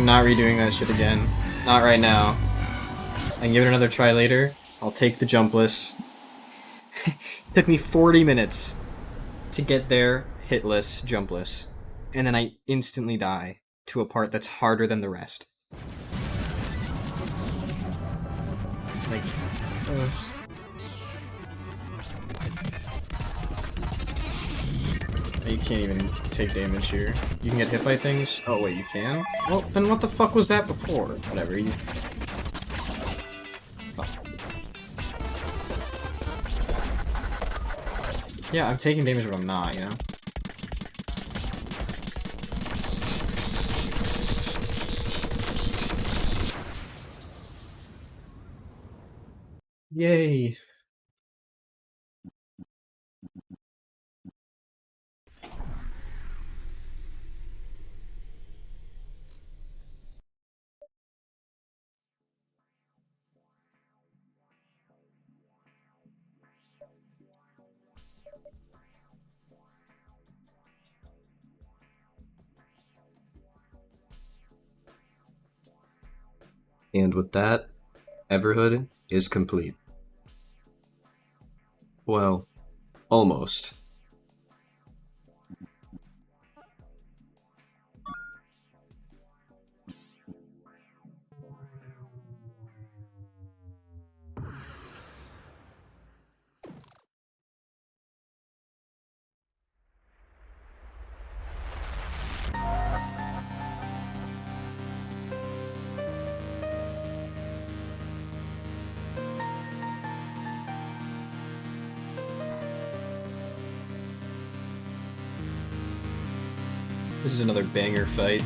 I'm not redoing that shit again. Not right now. I can give it another try later. I'll take the Jumpless. Took me 40 minutes to get there, hitless, Jumpless. And then I instantly die to a part that's harder than the rest. Like, ugh. You can't even take damage here. You can get hit by things? Oh wait, you can? Well, then what the fuck was that before? Whatever, you... Oh. Yeah, I'm taking damage, but I'm not, you know? Yay! And with that, Everhood is complete. Well, almost. This is another banger fight.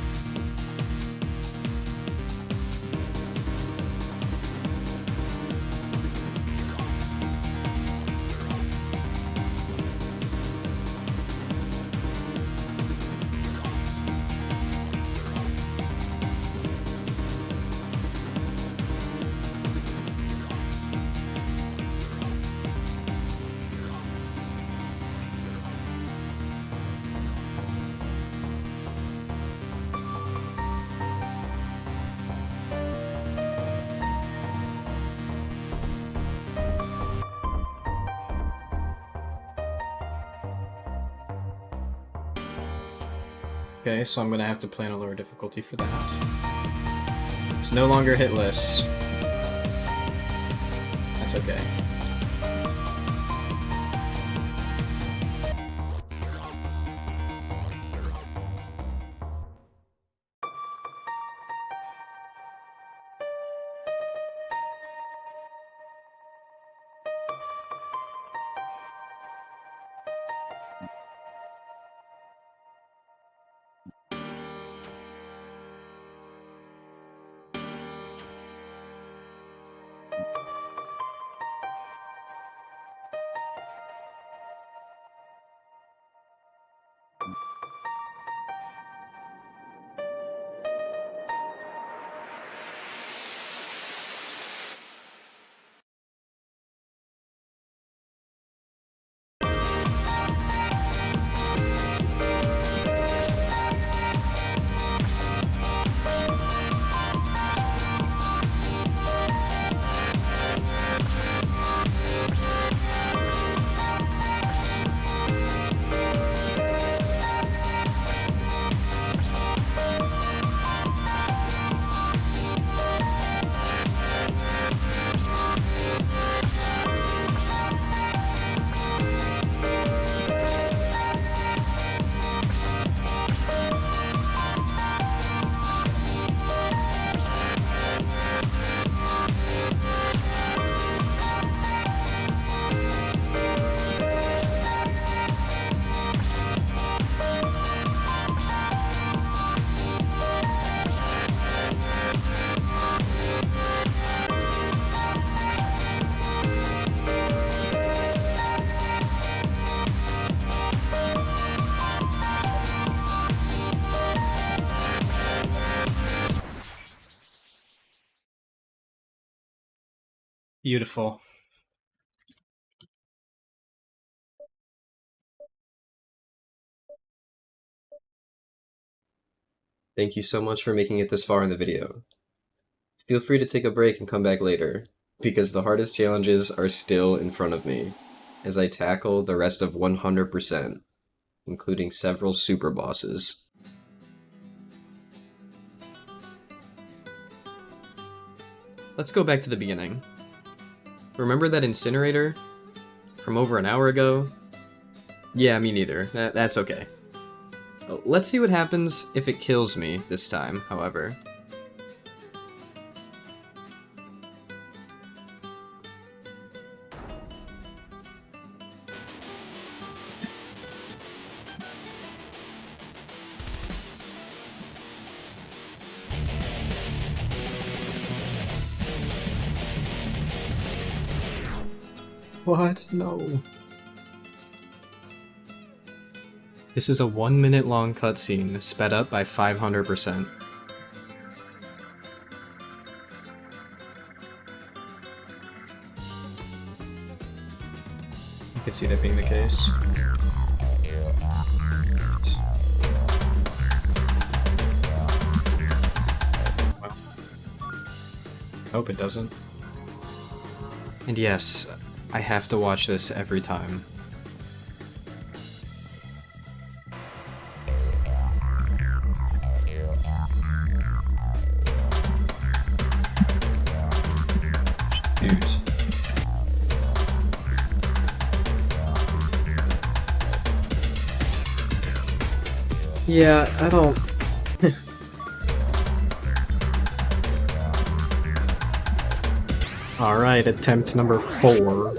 Okay, so I'm gonna have to plan a lower difficulty for that. It's no longer hitless. That's okay. Beautiful. Thank you so much for making it this far in the video. Feel free to take a break and come back later, because the hardest challenges are still in front of me, as I tackle the rest of 100%, including several super bosses. Let's go back to the beginning. Remember that incinerator? From over an hour ago? Yeah, me neither. That's okay. Let's see what happens if it kills me this time, however. What? No. This is a 1 minute long cutscene, sped up by 500%. I could see that being the case. Well, I hope it doesn't. And yes, I have to watch this every time. Dude. Yeah, I don't... Alright, attempt number 4.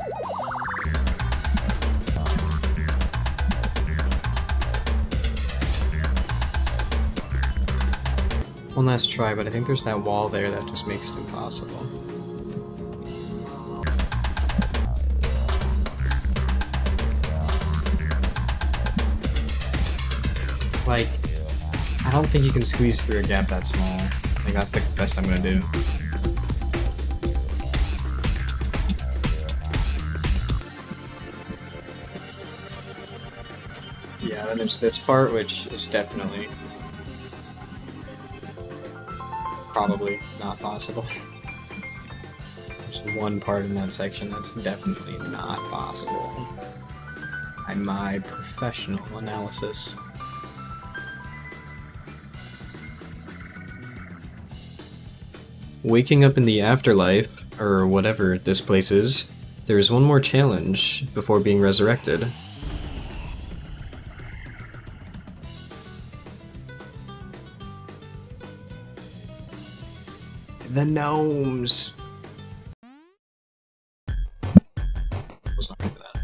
One last try, but I think there's that wall there that just makes it impossible. Like, I don't think you can squeeze through a gap that small. I think that's the best I'm gonna do. Yeah, then there's this part, which is definitely probably not possible. There's one part in that section that's definitely not possible. By my professional analysis. Waking up in the afterlife, or whatever this place is, there is one more challenge before being resurrected. The gnomes! Was not ready for that.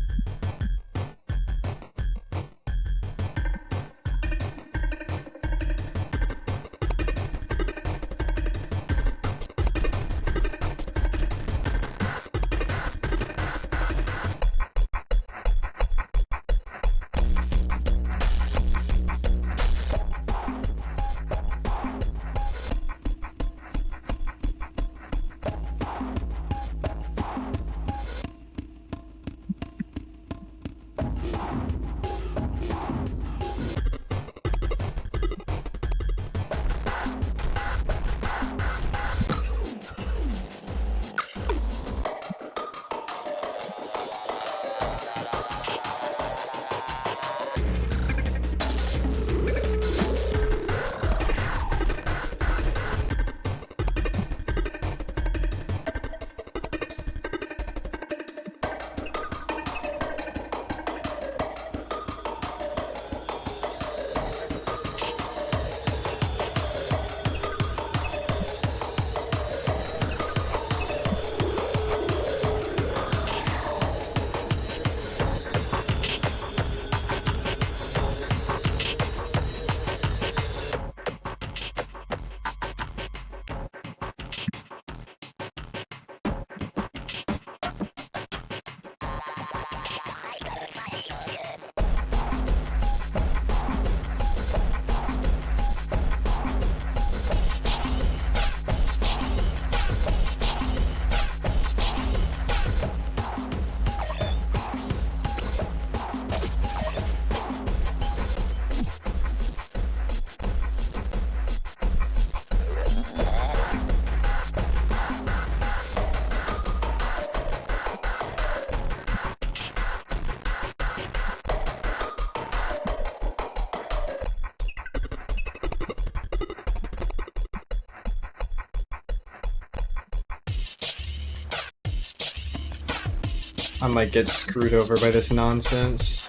I might get screwed over by this nonsense.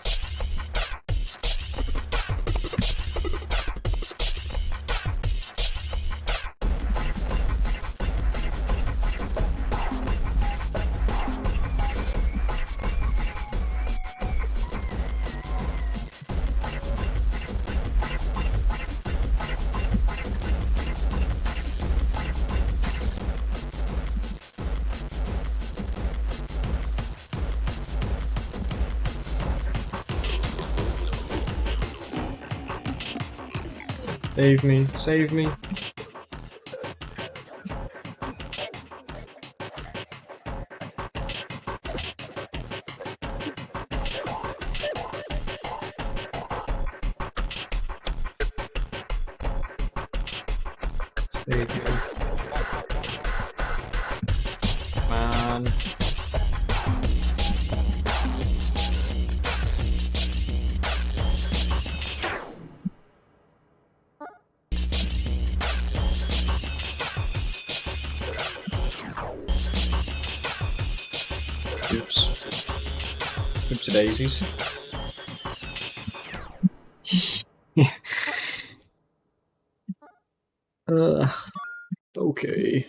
Save me, save me. Save me. Come on. Oops. Oops daisies. Okay.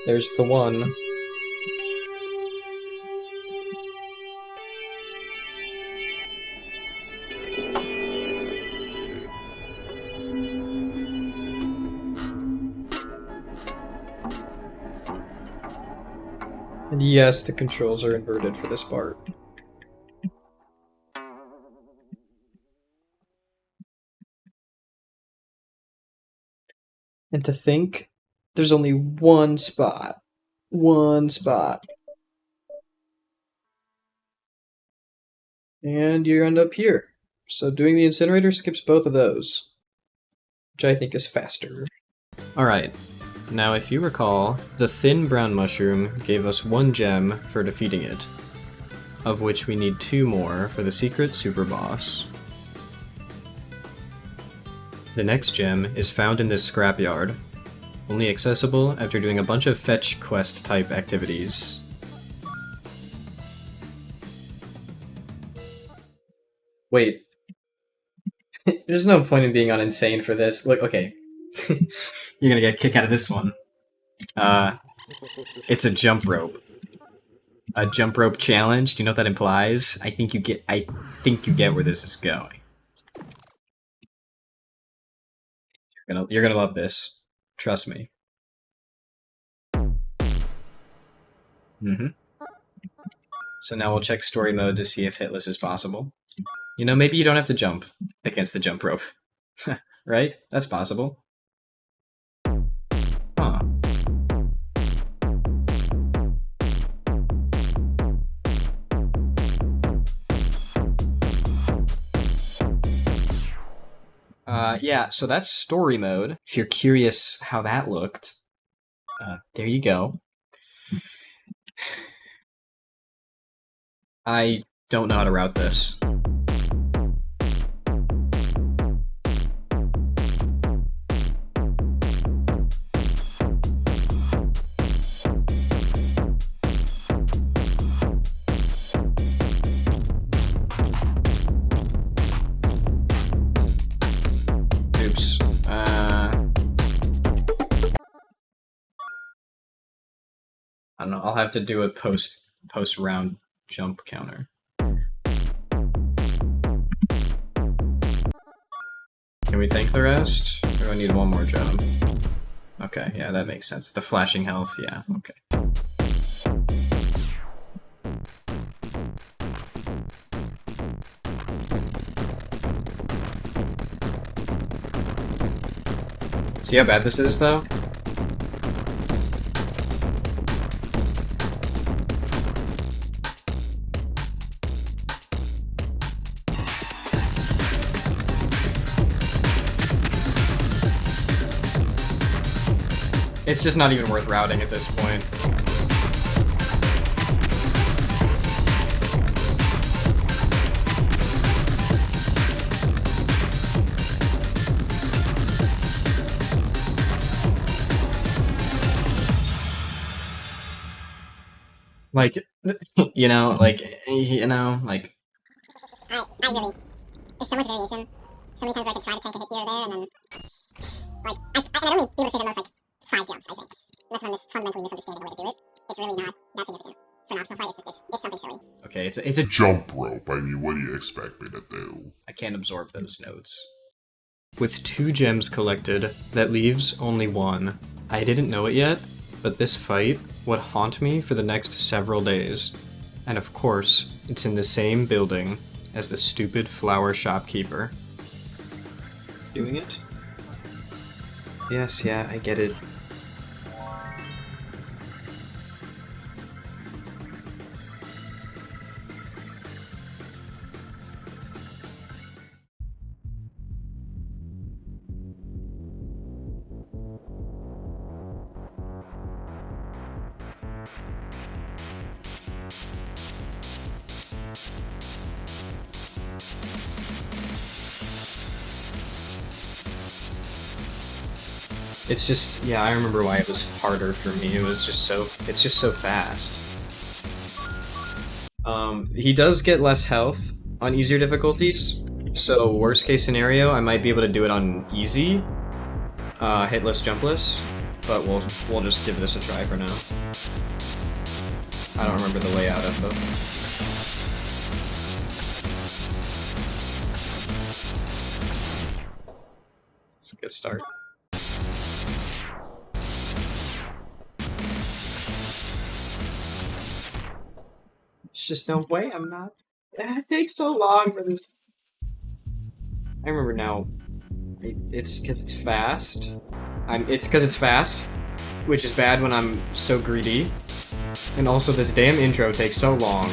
There's the one. And yes, the controls are inverted for this part. And to think, there's only one spot. One spot. And you end up here. So doing the incinerator skips both of those, which I think is faster. Alright, now if you recall, the thin brown mushroom gave us 1 gem for defeating it, of which we need 2 more for the secret super boss. The next gem is found in this scrapyard, only accessible after doing a bunch of fetch quest type activities. Wait. There's no point in being on insane for this. Look, okay. You're gonna get a kick out of this one. It's a jump rope. A jump rope challenge. Do you know what that implies? I think you get where this is going. You're gonna love this. Trust me. So now we'll check story mode to see if Hitless is possible. You know, maybe you don't have to jump against the jump rope. Right? That's possible. Huh. Yeah, so that's story mode. If you're curious how that looked, there you go. I don't know how to route this. Oops. I don't know, I'll have to do a post-round jump counter. Can we thank the rest? Or do I need one more jump? Okay, yeah, that makes sense. The flashing health, yeah, okay. See how bad this is, though? It's just not even worth routing at this point. Like, you know, like, I really, there's so much variation. So many times where I could try to tank a hit here or there, and then, like, I'd only be able to save at most, like, 5 jumps, I think. Unless I'm just fundamentally misunderstanding the way to do it. It's really not that significant. For an optional fight, it's something silly. Okay, it's a Jump rope. I mean, what do you expect me to do? I can't absorb those notes. With 2 gems collected, that leaves only 1. I didn't know it yet, but this fight would haunt me for the next several days. And of course, it's in the same building as the stupid flower shopkeeper. Doing it? Yes, yeah, I get it. It's just, yeah, I remember why it was harder for me. It's just so fast. He does get less health on easier difficulties, so worst case scenario, I might be able to do it on easy, hitless, jumpless, but we'll just give this a try for now. I don't remember the layout of them. It's a good start. There's just no way I'm not. It takes so long for this. I remember now. It's because it's fast. It's because it's fast, which is bad when I'm so greedy. And also, this damn intro takes so long.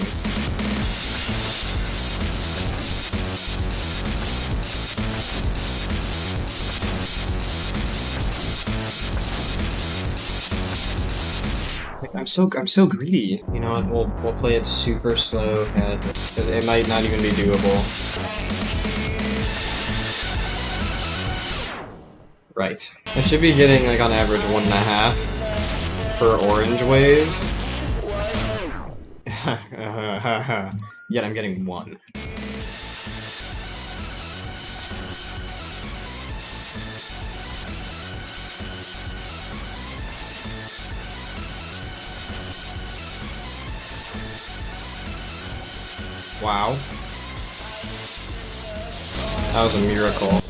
I'm so greedy. You know what? We'll play it super slow, because it might not even be doable. Right. I should be getting like on average 1.5 per orange wave. Yet I'm getting 1. Wow. That was a miracle.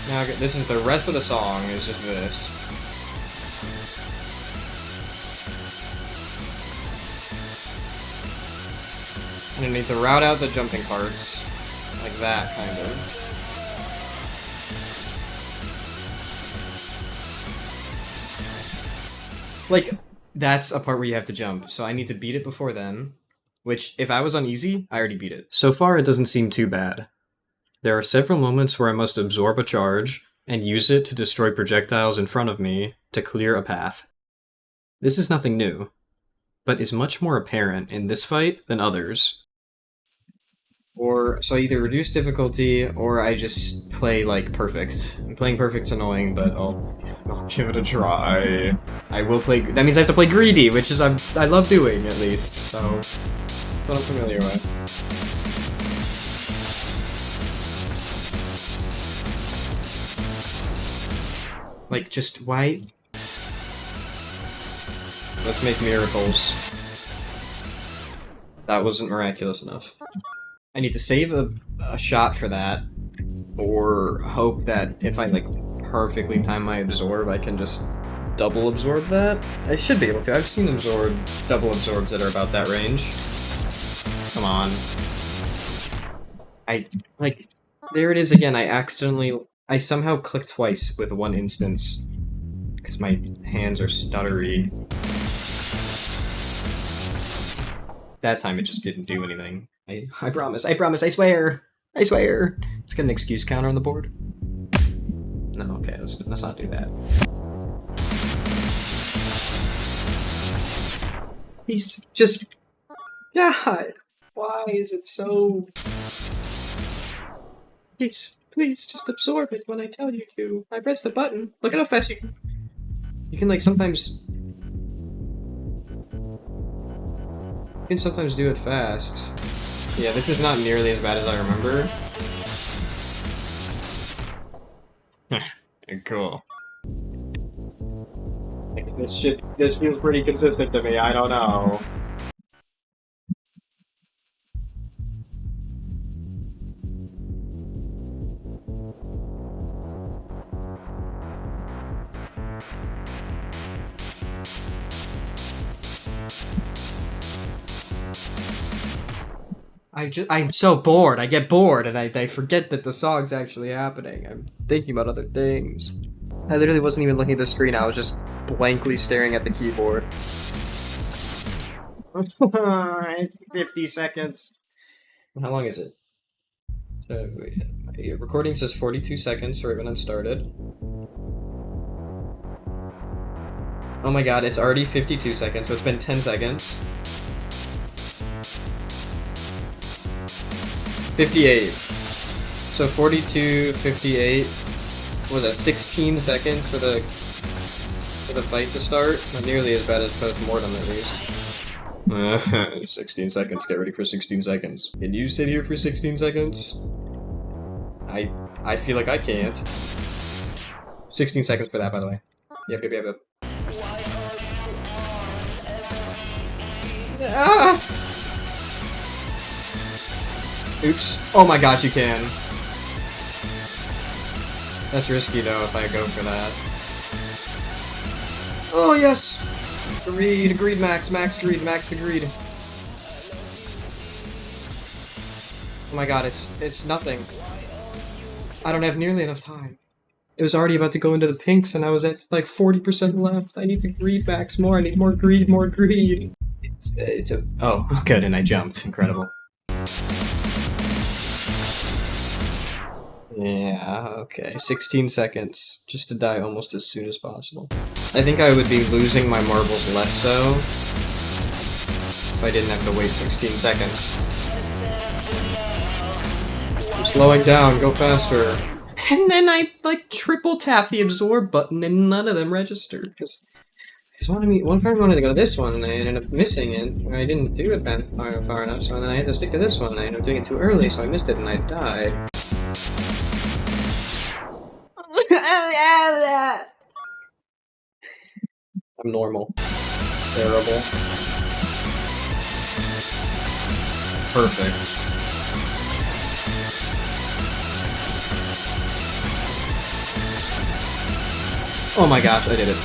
Now, this is the rest of the song, is just this. And I need to route out the jumping parts. Like that, kind of. Like, that's a part where you have to jump, so I need to beat it before then. Which, if I was on easy, I already beat it. So far, it doesn't seem too bad. There are several moments where I must absorb a charge and use it to destroy projectiles in front of me to clear a path. This is nothing new, but is much more apparent in this fight than others. So I either reduce difficulty, or I just play, like, perfect. And playing perfect's annoying, but I'll give it a try. I will play... That means I have to play greedy, which is I love doing, at least, so... What I'm familiar with. Like, just why... Let's make miracles. That wasn't miraculous enough. I need to save a shot for that, or hope that if I, like, perfectly time my absorb, I can just double absorb that? I should be able to. I've seen double absorbs that are about that range. Come on. There it is again, I somehow clicked twice with one instance, because my hands are stuttery. That time it just didn't do anything. I promise, I swear! I swear! Let's get an excuse counter on the board. No, okay, let's not do that. He's just... God! Why is it so... Please, just absorb it when I tell you to. I press the button. Look at how fast you can... You can, like, sometimes... You can sometimes do it fast. Yeah, this is not nearly as bad as I remember. Cool. This feels pretty consistent to me, I don't know. I'm so bored. I get bored and I forget that the song's actually happening. I'm thinking about other things. I literally wasn't even looking at the screen. I was just blankly staring at the keyboard. It's 50 seconds. How long is it? Recording says 42 seconds right when it started. Oh my god, it's already 52 seconds, so it's been 10 seconds. 58. So 42, 58. What was that, 16 seconds for the fight to start? Not nearly as bad as post-mortem, at least. 16 seconds. Get ready for 16 seconds. Can you sit here for 16 seconds? I feel like I can't. 16 seconds for that, by the way. Yep. Ah! Oops. Oh my gosh, you can. That's risky, though, if I go for that. Oh, yes! Greed, max greed, max the greed. Oh my god, it's nothing. I don't have nearly enough time. It was already about to go into the pinks, and I was at, like, 40% left. I need to greed max more. I need more greed, Oh, good, and I jumped. Incredible. Yeah, okay. 16 seconds. Just to die almost as soon as possible. I think I would be losing my marbles less so if I didn't have to wait 16 seconds. I'm slowing down, go faster. And then I, like, triple tap the absorb button and none of them registered. Because one part wanted to go to this one and I ended up missing it. I didn't do it far enough, so then I had to stick to this one and I ended up doing it too early, so I missed it and I died. I'm normal. Terrible. Perfect. Oh my gosh, I did it.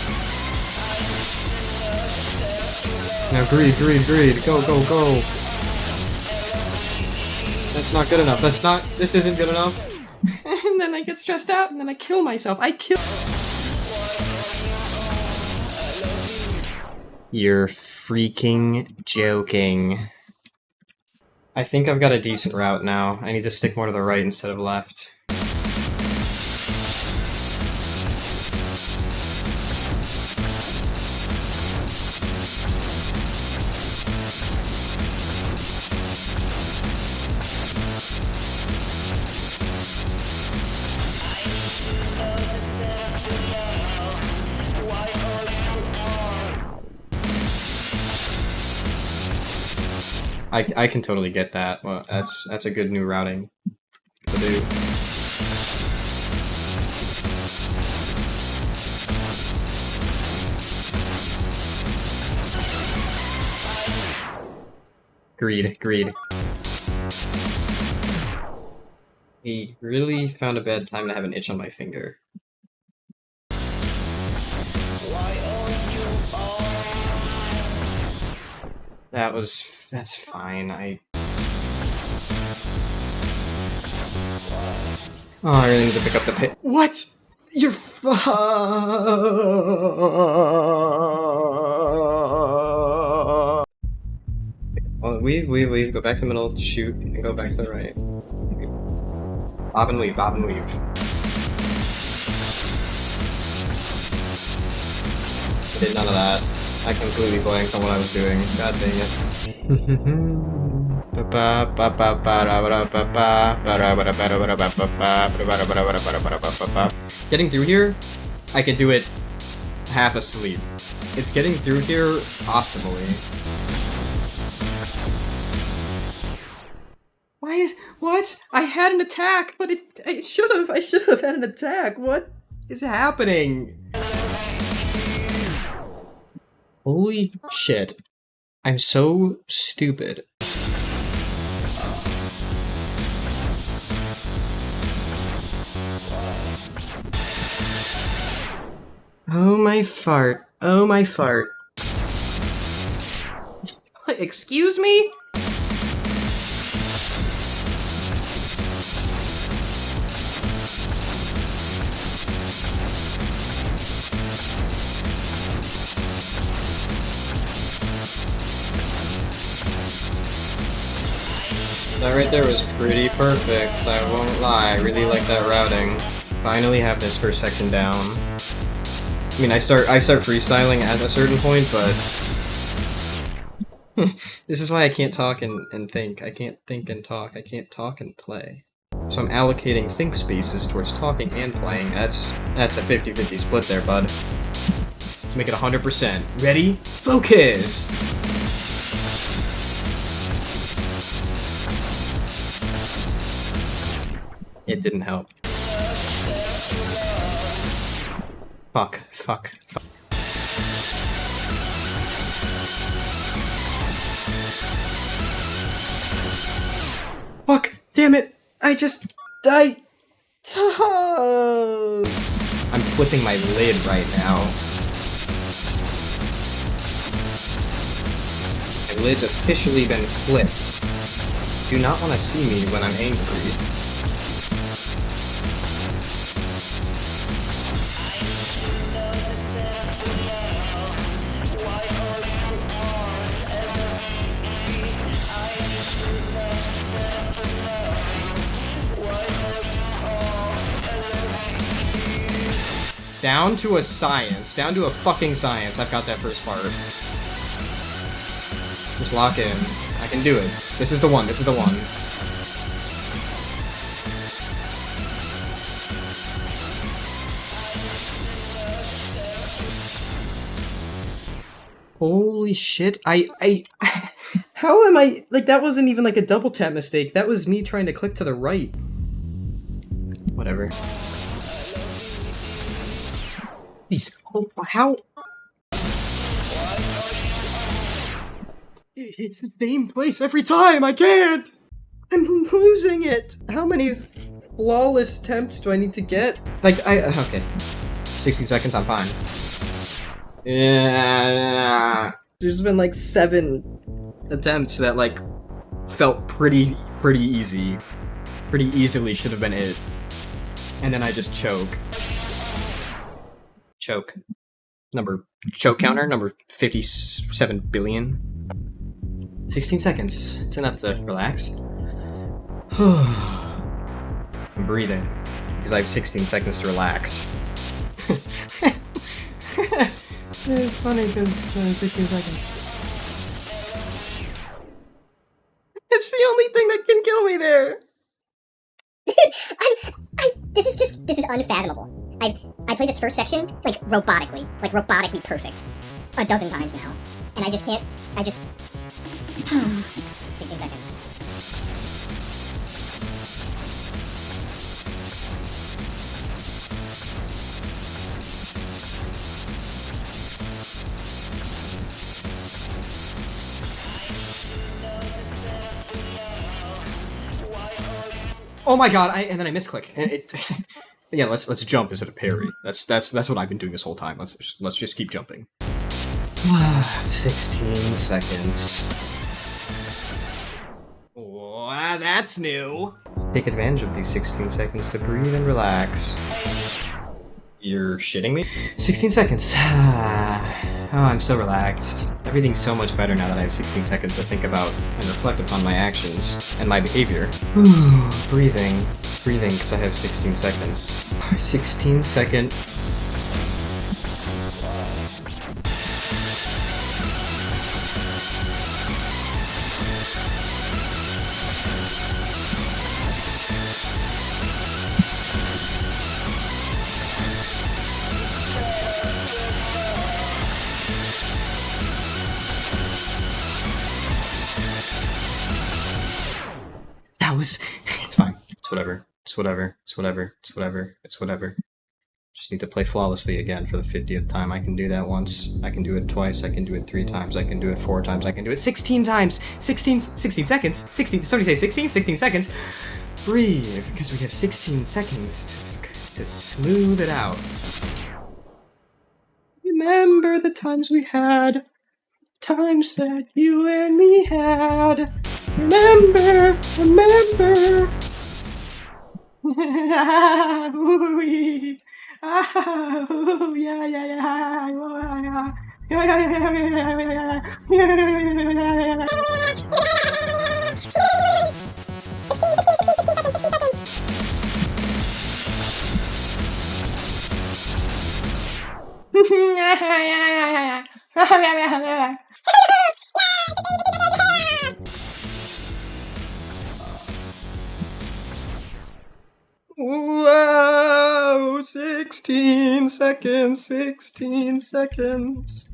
Now greed. Go. That's not good enough. This isn't good enough. And then I get stressed out, and then I kill myself. You're freaking joking. I think I've got a decent route now. I need to stick more to the right instead of left. I can totally get that. Well, that's a good new routing to do. Greed. He really found a bad time to have an itch on my finger. That's fine, I really need to pick up the pit. What? You're Well, weave, go back to the middle, shoot, and go back to the right. Bob and weave. I did none of that. I completely blanked on what I was doing. God dang it. Getting through here, I could do it half asleep. It's getting through here optimally. What? I had an attack, but I should have had an attack. What is happening? Holy shit. I'm so stupid. Oh my fart. Oh my fart. Excuse me? That right there was pretty perfect, I won't lie. I really like that routing. Finally have this first section down. I mean, I start freestyling at a certain point, but this is why I can't talk and think. I can't think and talk. I can't talk and play. So I'm allocating think spaces towards talking and playing. That's a 50-50 split there, bud. Let's make it 100%. Ready? Focus! It didn't help. Fuck. Fuck! Damn it! I'm flipping my lid right now. My lid's officially been flipped. Do not want to see me when I'm angry. Down to a science. Down to a fucking science. I've got that first part. Just lock in. I can do it. This is the one. This is the one. Holy shit. How am I... Like, that wasn't even like a double tap mistake. That was me trying to click to the right. Whatever. How? It's the same place every time. I can't. I'm losing it. How many flawless attempts do I need to get? Like okay. 16 seconds. I'm fine. Yeah. There's been like 7 attempts that like felt pretty easy. Pretty easily should have been it. And then I just choke. Choke counter, number 57 billion. 16 seconds. It's enough to relax. I'm breathing, because I have 16 seconds to relax. It's funny, because 16 seconds. It's the only thing that can kill me there! This is unfathomable. I played this first section, like, robotically perfect. A dozen times now. And I just can't, 16 seconds. Oh my god, and then I misclick. Yeah, let's jump instead of parry. That's what I've been doing this whole time. Let's just keep jumping. 16 seconds. Oh, that's new. Take advantage of these 16 seconds to breathe and relax. You're shitting me? 16 seconds. Oh, I'm so relaxed. Everything's so much better now that I have 16 seconds to think about and reflect upon my actions and my behavior. Breathing, because I have 16 seconds. 16 second. That was... It's fine. It's whatever. It's whatever. It's whatever. It's whatever. It's whatever. Just need to play flawlessly again for the 50th time. I can do that once. I can do it twice. I can do it 3 times. I can do it 4 times. I can do it 16 times. 16 seconds. 16... Somebody say 16? 16 seconds. Breathe, because we have 16 seconds to smooth it out. Remember the times we had. Times that you and me had. Remember. Ooh-wee. Ooh, yeah. Whoa! 16 seconds, 16 seconds.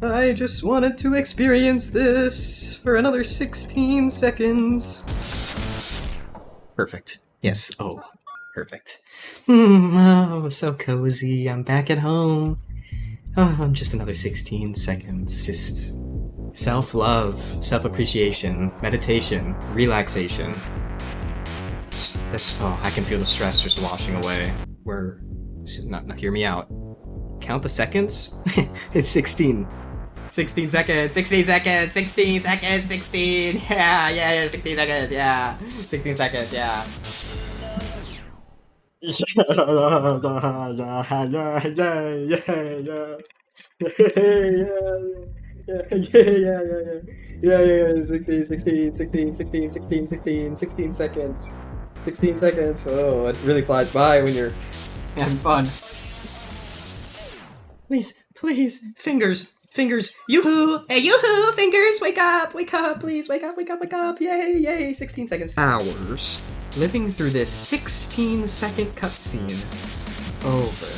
I just wanted to experience this for another 16 seconds. Perfect. Yes, oh, perfect. Oh, so cozy. I'm back at home. Oh, just another 16 seconds. Just self-love, self-appreciation, meditation, relaxation. I can feel the stress just washing away. Now hear me out. Count the seconds? It's 16. 16 seconds, 16 seconds, 16 seconds, 16. Yeah, 16 seconds, yeah. 16 seconds, yeah. Yeah, 16 seconds. 16 seconds. Oh, it really flies by when you're having fun. Please, fingers. Yoo-hoo! Hey, yoo-hoo! Fingers, wake up, please, wake up. Yay, 16 seconds. Hours. Living through this 16-second cutscene. Over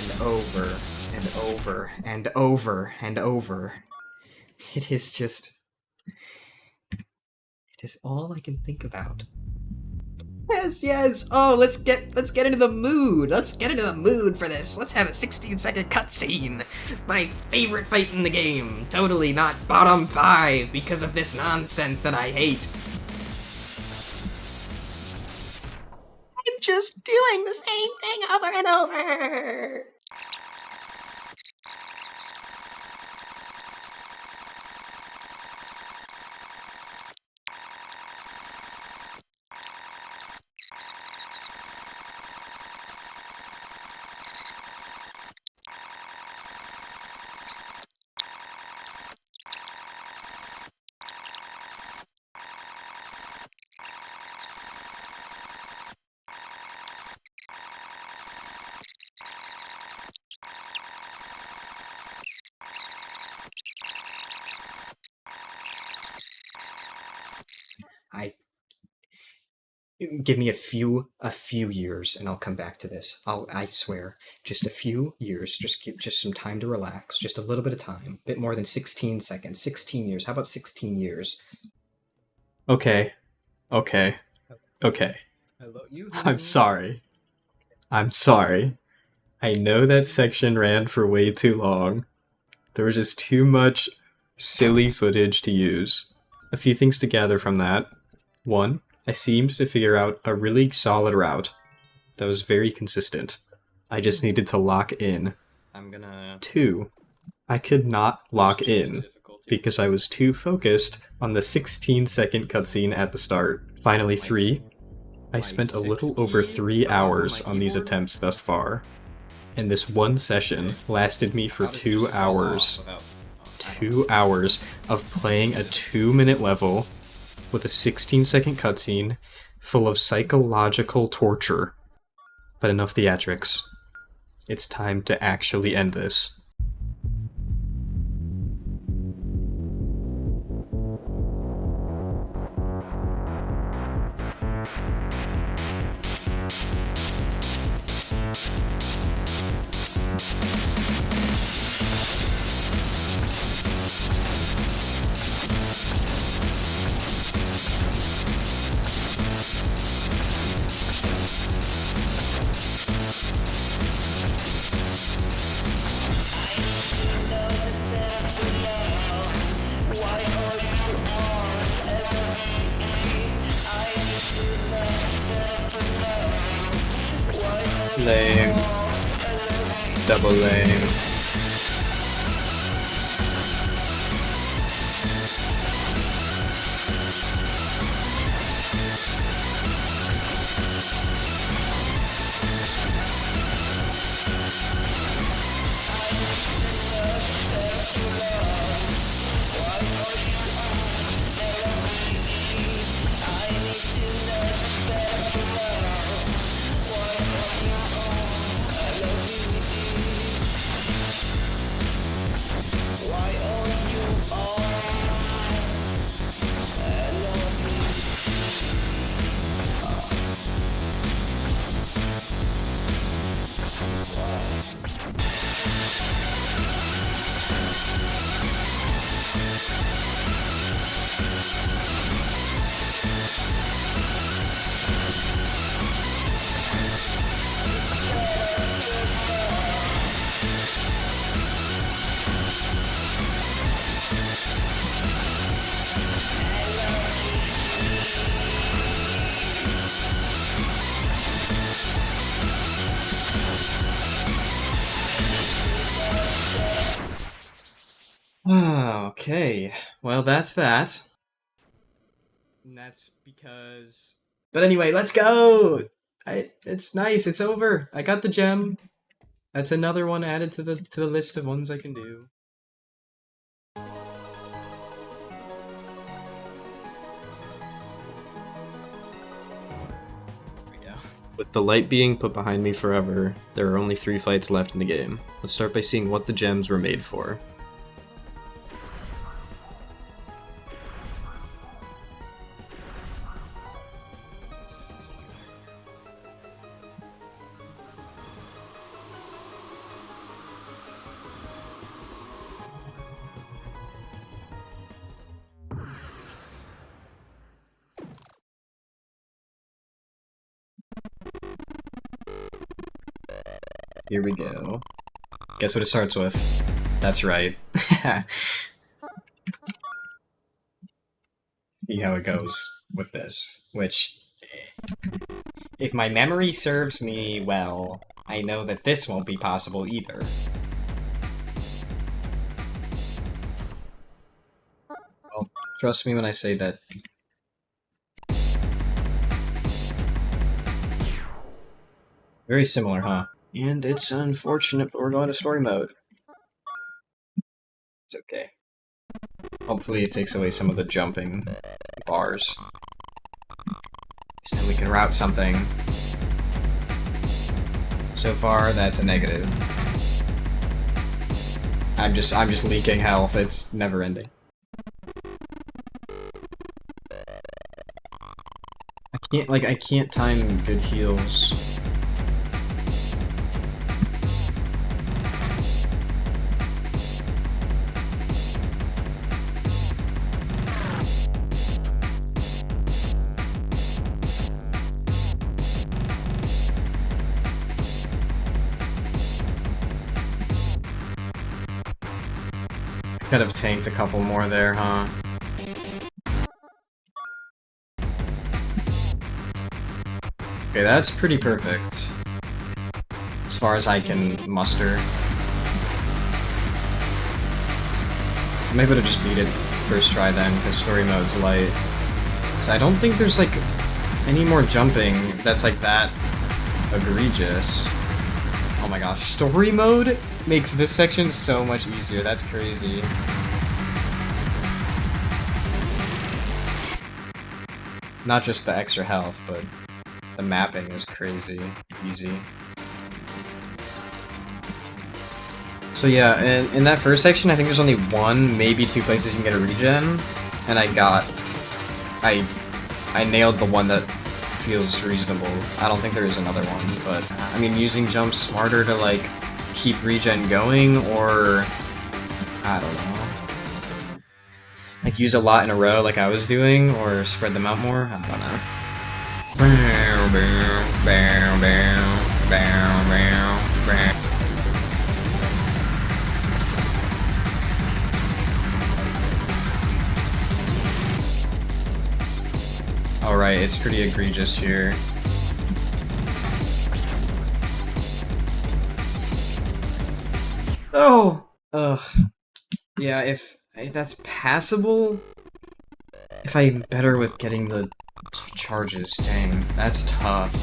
and over and over and over and over. It is all I can think about. Yes. Oh, let's get into the mood. Let's get into the mood for this. Let's have a 16-second cutscene. My favorite fight in the game. Totally not bottom 5 because of this nonsense that I hate. I'm just doing the same thing over and over. Give me a few years and I'll come back to this. I swear. Just a few years. Just some time to relax. Just a little bit of time. A bit more than 16 seconds. 16 years. How about 16 years? Okay. I love you. I'm sorry. I know that section ran for way too long. There was just too much silly footage to use. A few things to gather from that. 1. I seemed to figure out a really solid route that was very consistent. I just needed to lock in. 2. I could not lock in because I was too focused on the 16-second cutscene at the start. Finally, 3. I spent a little over 3 hours on these attempts thus far, and this one session lasted me for 2 hours. 2 hours of playing a 2-minute level with a 16-second cutscene full of psychological torture. But enough theatrics. It's time to actually end this. Lame. Double lame. Okay, well that's that. And that's because... But anyway, let's go! It's nice, it's over. I got the gem. That's another one added to the list of ones I can do. With the light being put behind me forever, there are only 3 fights left in the game. Let's start by seeing what the gems were made for. Here we go. Guess what it starts with? That's right. See how it goes with this, which, if my memory serves me well, I know that this won't be possible either. Well, trust me when I say that. Very similar, huh? And it's unfortunate, but we're going to story mode. It's okay. Hopefully it takes away some of the jumping bars. So then we can route something. So far, that's a negative. I'm just leaking health. It's never ending. I can't time good heals. Could have tanked a couple more there, huh? Okay, that's pretty perfect. As far as I can muster. I maybe would have just beat it first try then, because story mode's light. So I don't think there's, like, any more jumping that's, like, that egregious. Oh my gosh, story mode makes this section so much easier. That's crazy. Not just the extra health, but the mapping is crazy easy. So yeah, in that first section, I think there's only 1, maybe 2 places you can get a regen, and I nailed the one that feels reasonable. I don't think there is another one, but I mean, using jumps smarter to like keep regen going, or I don't know, like use a lot in a row like I was doing, or spread them out more. I don't know. Alright, it's pretty egregious here. Oh! Ugh. Yeah, if that's passable... If I'm better with getting the charges, dang, that's tough.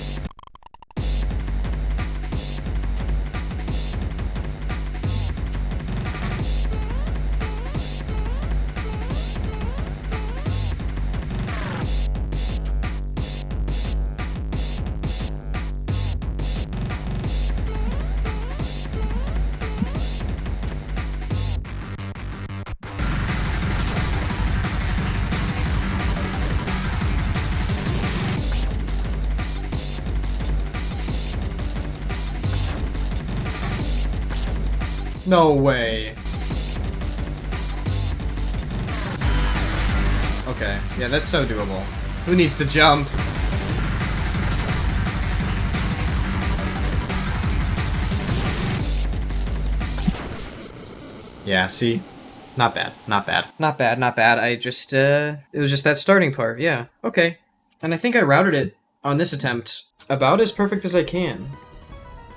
No way. Okay, yeah, that's so doable. Who needs to jump? Yeah, see? Not bad, not bad. Not bad, not bad. I just, it was just that starting part, yeah. Okay. And I think I routed it on this attempt about as perfect as I can.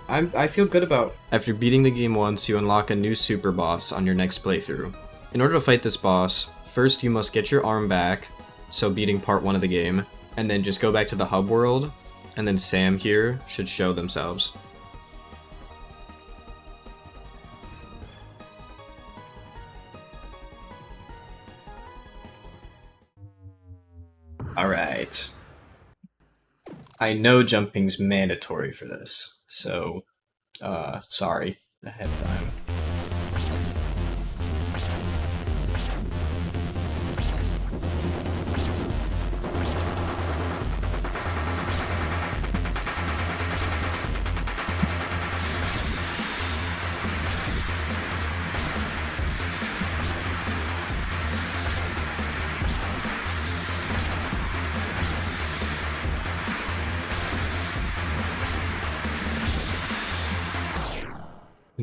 I feel good about. After beating the game once, you unlock a new super boss on your next playthrough. In order to fight this boss, first you must get your arm back, so beating part 1 of the game, and then just go back to the hub world, and then Sam here should show themselves. Alright. I know jumping's mandatory for this, so, sorry ahead of time.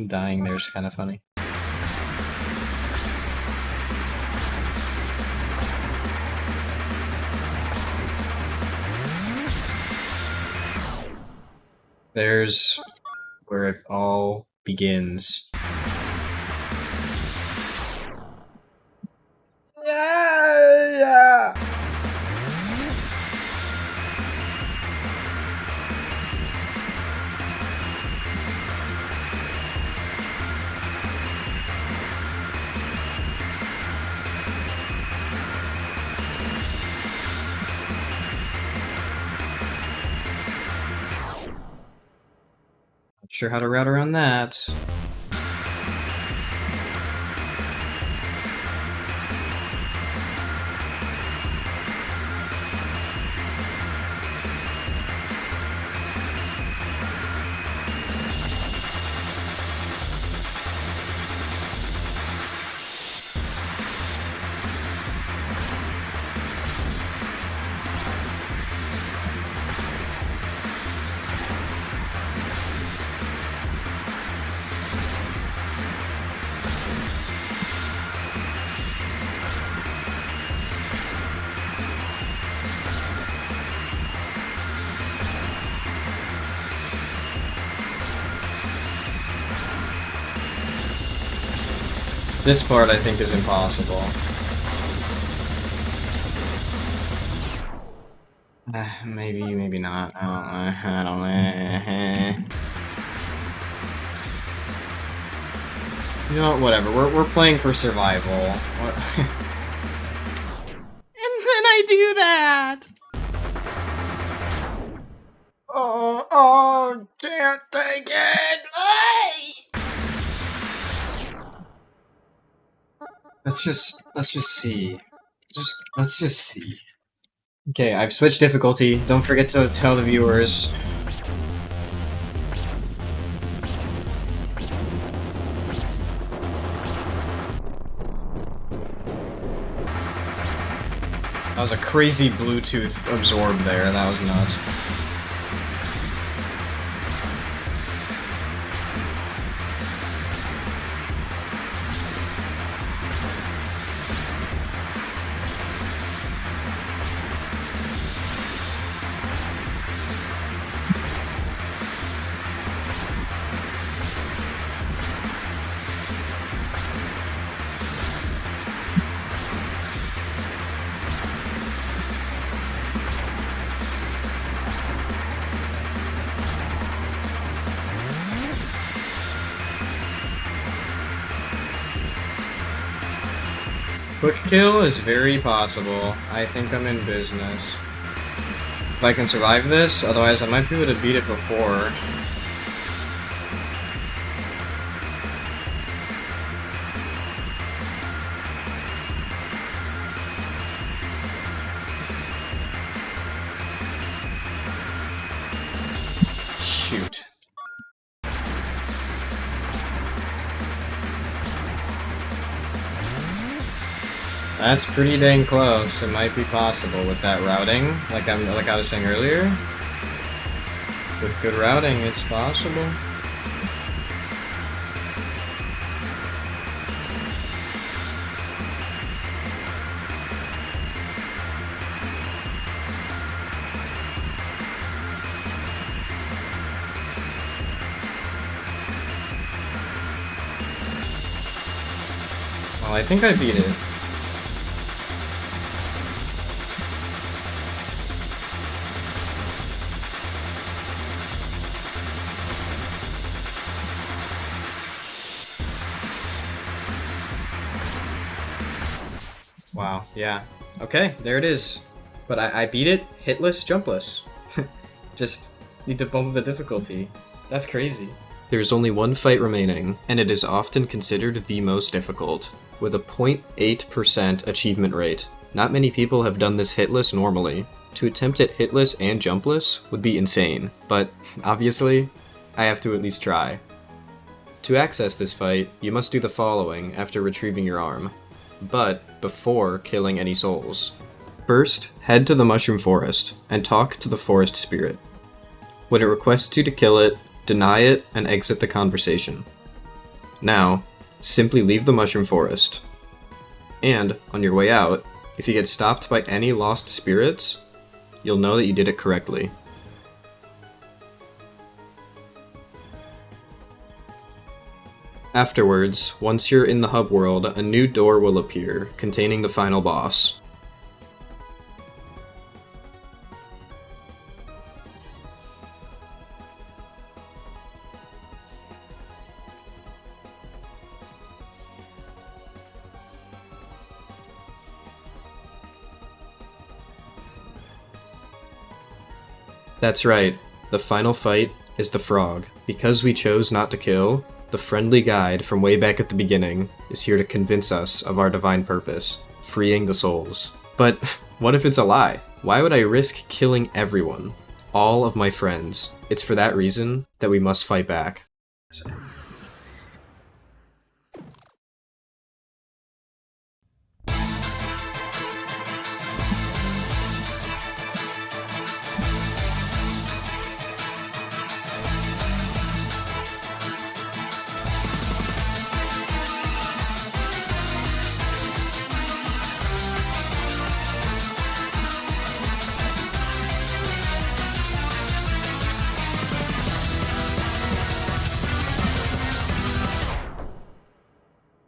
Dying there's kind of funny. There's where it all begins. Yeah. Not sure how to route around that. This part I think is impossible. Maybe, maybe not. I don't know. You know what, whatever. We're playing for survival. And then I do that! Oh, can't take it! Let's just see. Let's just see. Okay, I've switched difficulty. Don't forget to tell the viewers. That was a crazy Bluetooth absorb there. That was nuts. Quick kill is very possible. I think I'm in business. If I can survive this, otherwise I might be able to beat it before. Shoot. That's pretty dang close. It might be possible with that routing, like I was saying earlier. With good routing, it's possible. Well, I think I beat it. Wow, yeah. Okay, there it is. But I beat it, hitless, jumpless. Just need to bump the difficulty. That's crazy. There's only one fight remaining, and it is often considered the most difficult, with a 0.8% achievement rate. Not many people have done this hitless normally. To attempt it hitless and jumpless would be insane, but obviously, I have to at least try. To access this fight, you must do the following after retrieving your arm, but before killing any souls. First, head to the Mushroom Forest and talk to the forest spirit. When it requests you to kill it, deny it and exit the conversation. Now, simply leave the Mushroom Forest. And, on your way out, if you get stopped by any lost spirits, you'll know that you did it correctly. Afterwards, once you're in the hub world, a new door will appear, containing the final boss. That's right, the final fight is the frog. Because we chose not to kill, the friendly guide from way back at the beginning is here to convince us of our divine purpose, freeing the souls. But what if it's a lie? Why would I risk killing everyone? All of my friends. It's for that reason that we must fight back.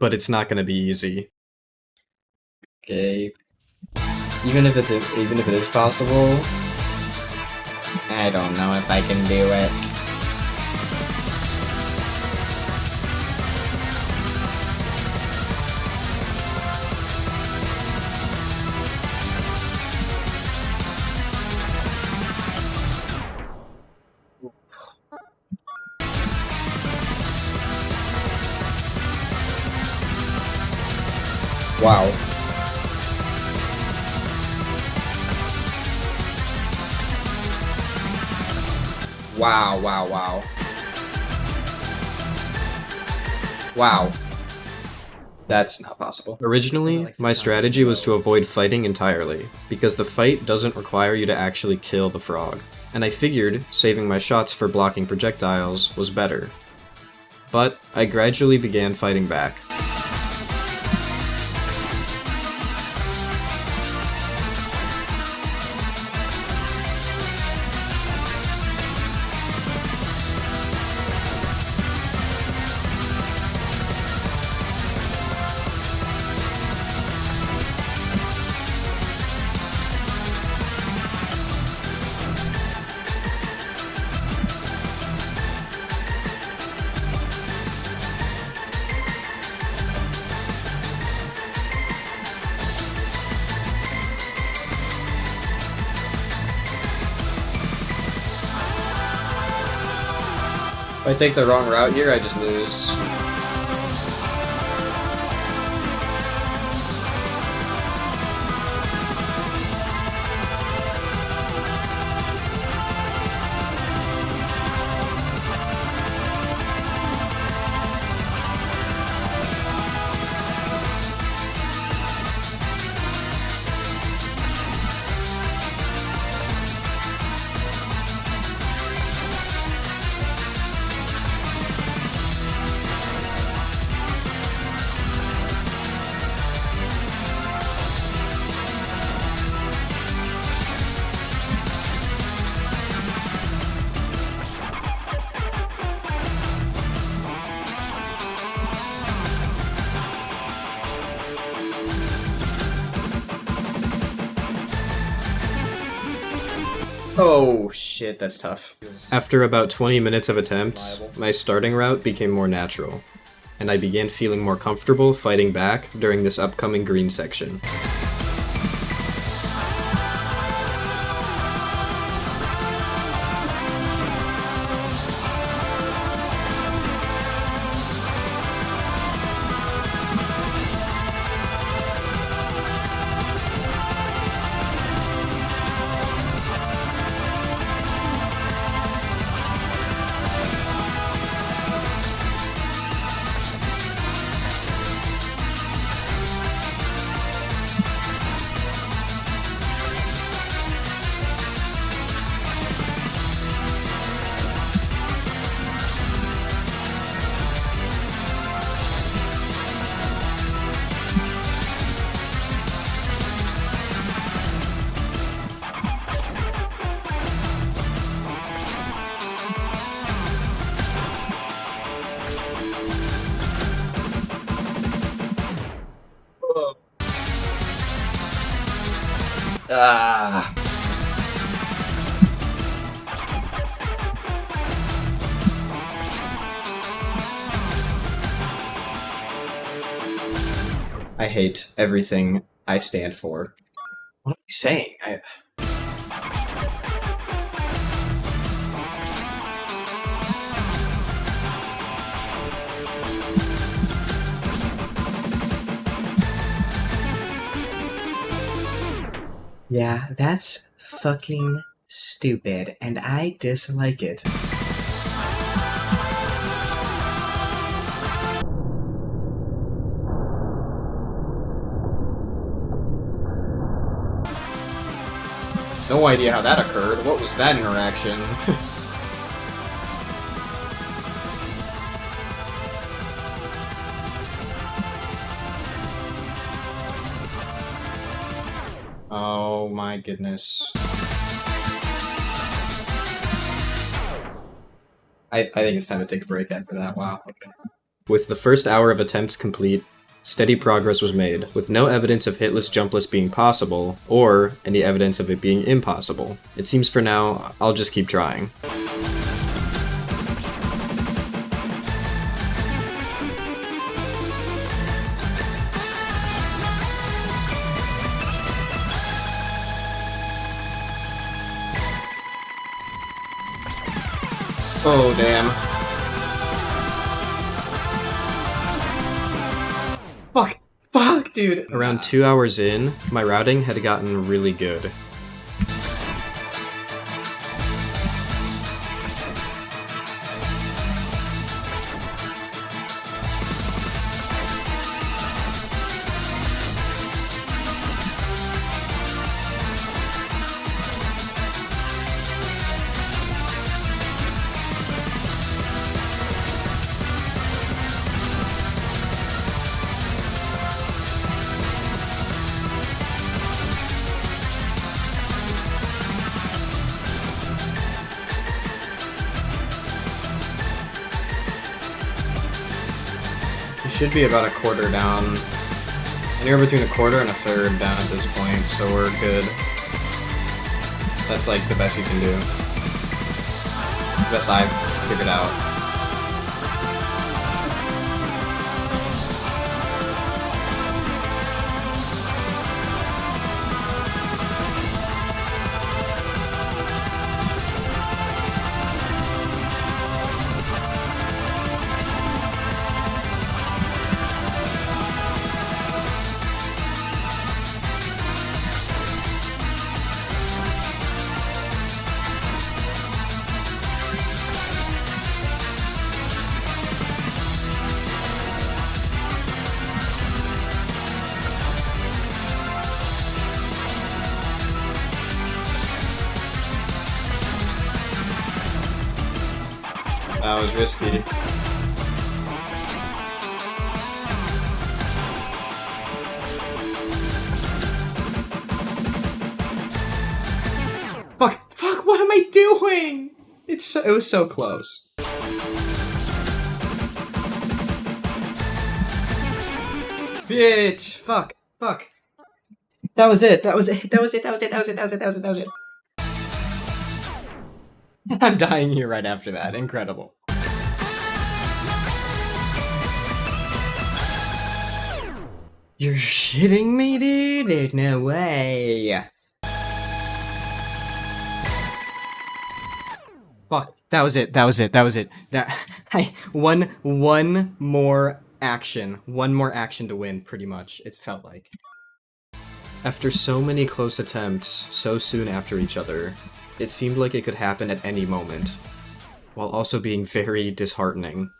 But it's not going to be easy. Okay. Even if it is possible, I don't know if I can do it. Wow. Wow, wow, wow. Wow. That's not possible. Originally, my strategy was to avoid fighting entirely, because the fight doesn't require you to actually kill the frog, and I figured saving my shots for blocking projectiles was better. But I gradually began fighting back. If I take the wrong route here, I just lose. Oh shit, that's tough. After about 20 minutes of attempts, my starting route became more natural, and I began feeling more comfortable fighting back during this upcoming green section. Ah. I hate everything I stand for. What am I saying? Yeah, that's fucking stupid, and I dislike it. No idea how that occurred. What was that interaction? Oh my goodness. I think it's time to take a break after that. Wow. Okay. With the first hour of attempts complete, steady progress was made, with no evidence of Hitless Jumpless being possible, or any evidence of it being impossible. It seems for now, I'll just keep trying. Oh, damn. Fuck, dude. Around 2 hours in, my routing had gotten really good. Should be about a quarter down. Anywhere between a quarter and a third down at this point, so we're good. That's like the best you can do. Best I've figured out. That was risky. Fuck, what am I doing? It was so close. Bitch! Fuck. That was it. I'm dying here right after that. Incredible. You're shitting me, dude? There's no way. Fuck. That was it. One more action. One more action to win, pretty much, it felt like. After so many close attempts, so soon after each other, it seemed like it could happen at any moment, while also being very disheartening.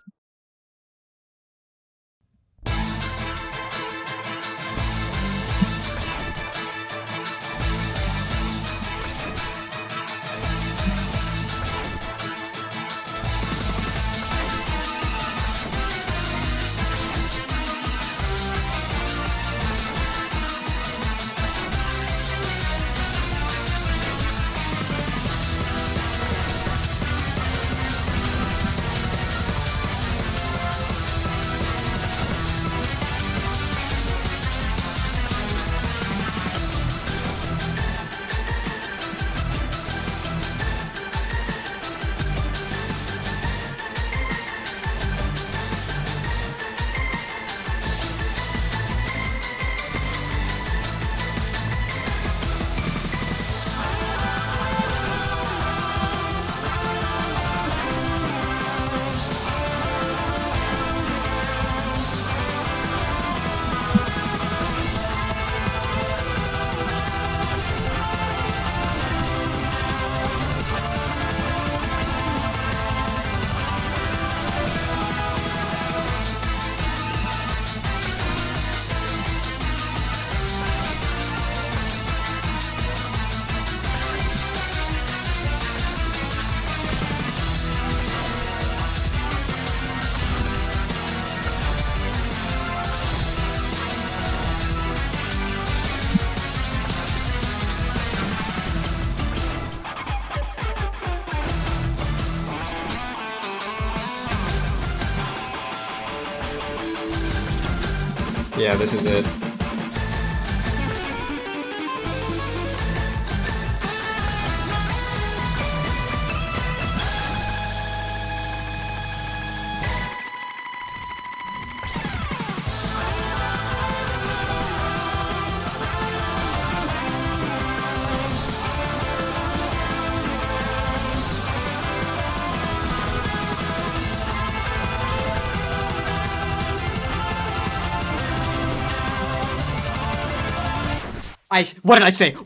Yeah, this is it.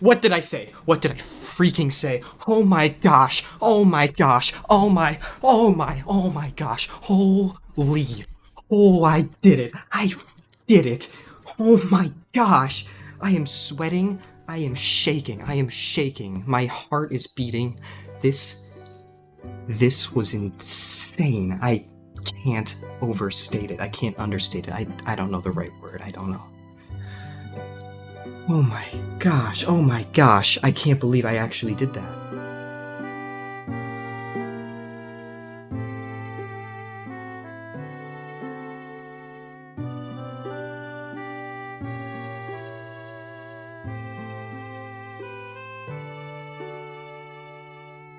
What did I say? What did I freaking say? Oh my gosh. Oh my gosh. Oh my gosh. Holy. Oh, I did it. I did it. Oh my gosh. I am sweating. I am shaking. My heart is beating. This was insane. I can't overstate it. I can't understate it. I don't know the right word. I don't know. Oh my gosh, I can't believe I actually did that.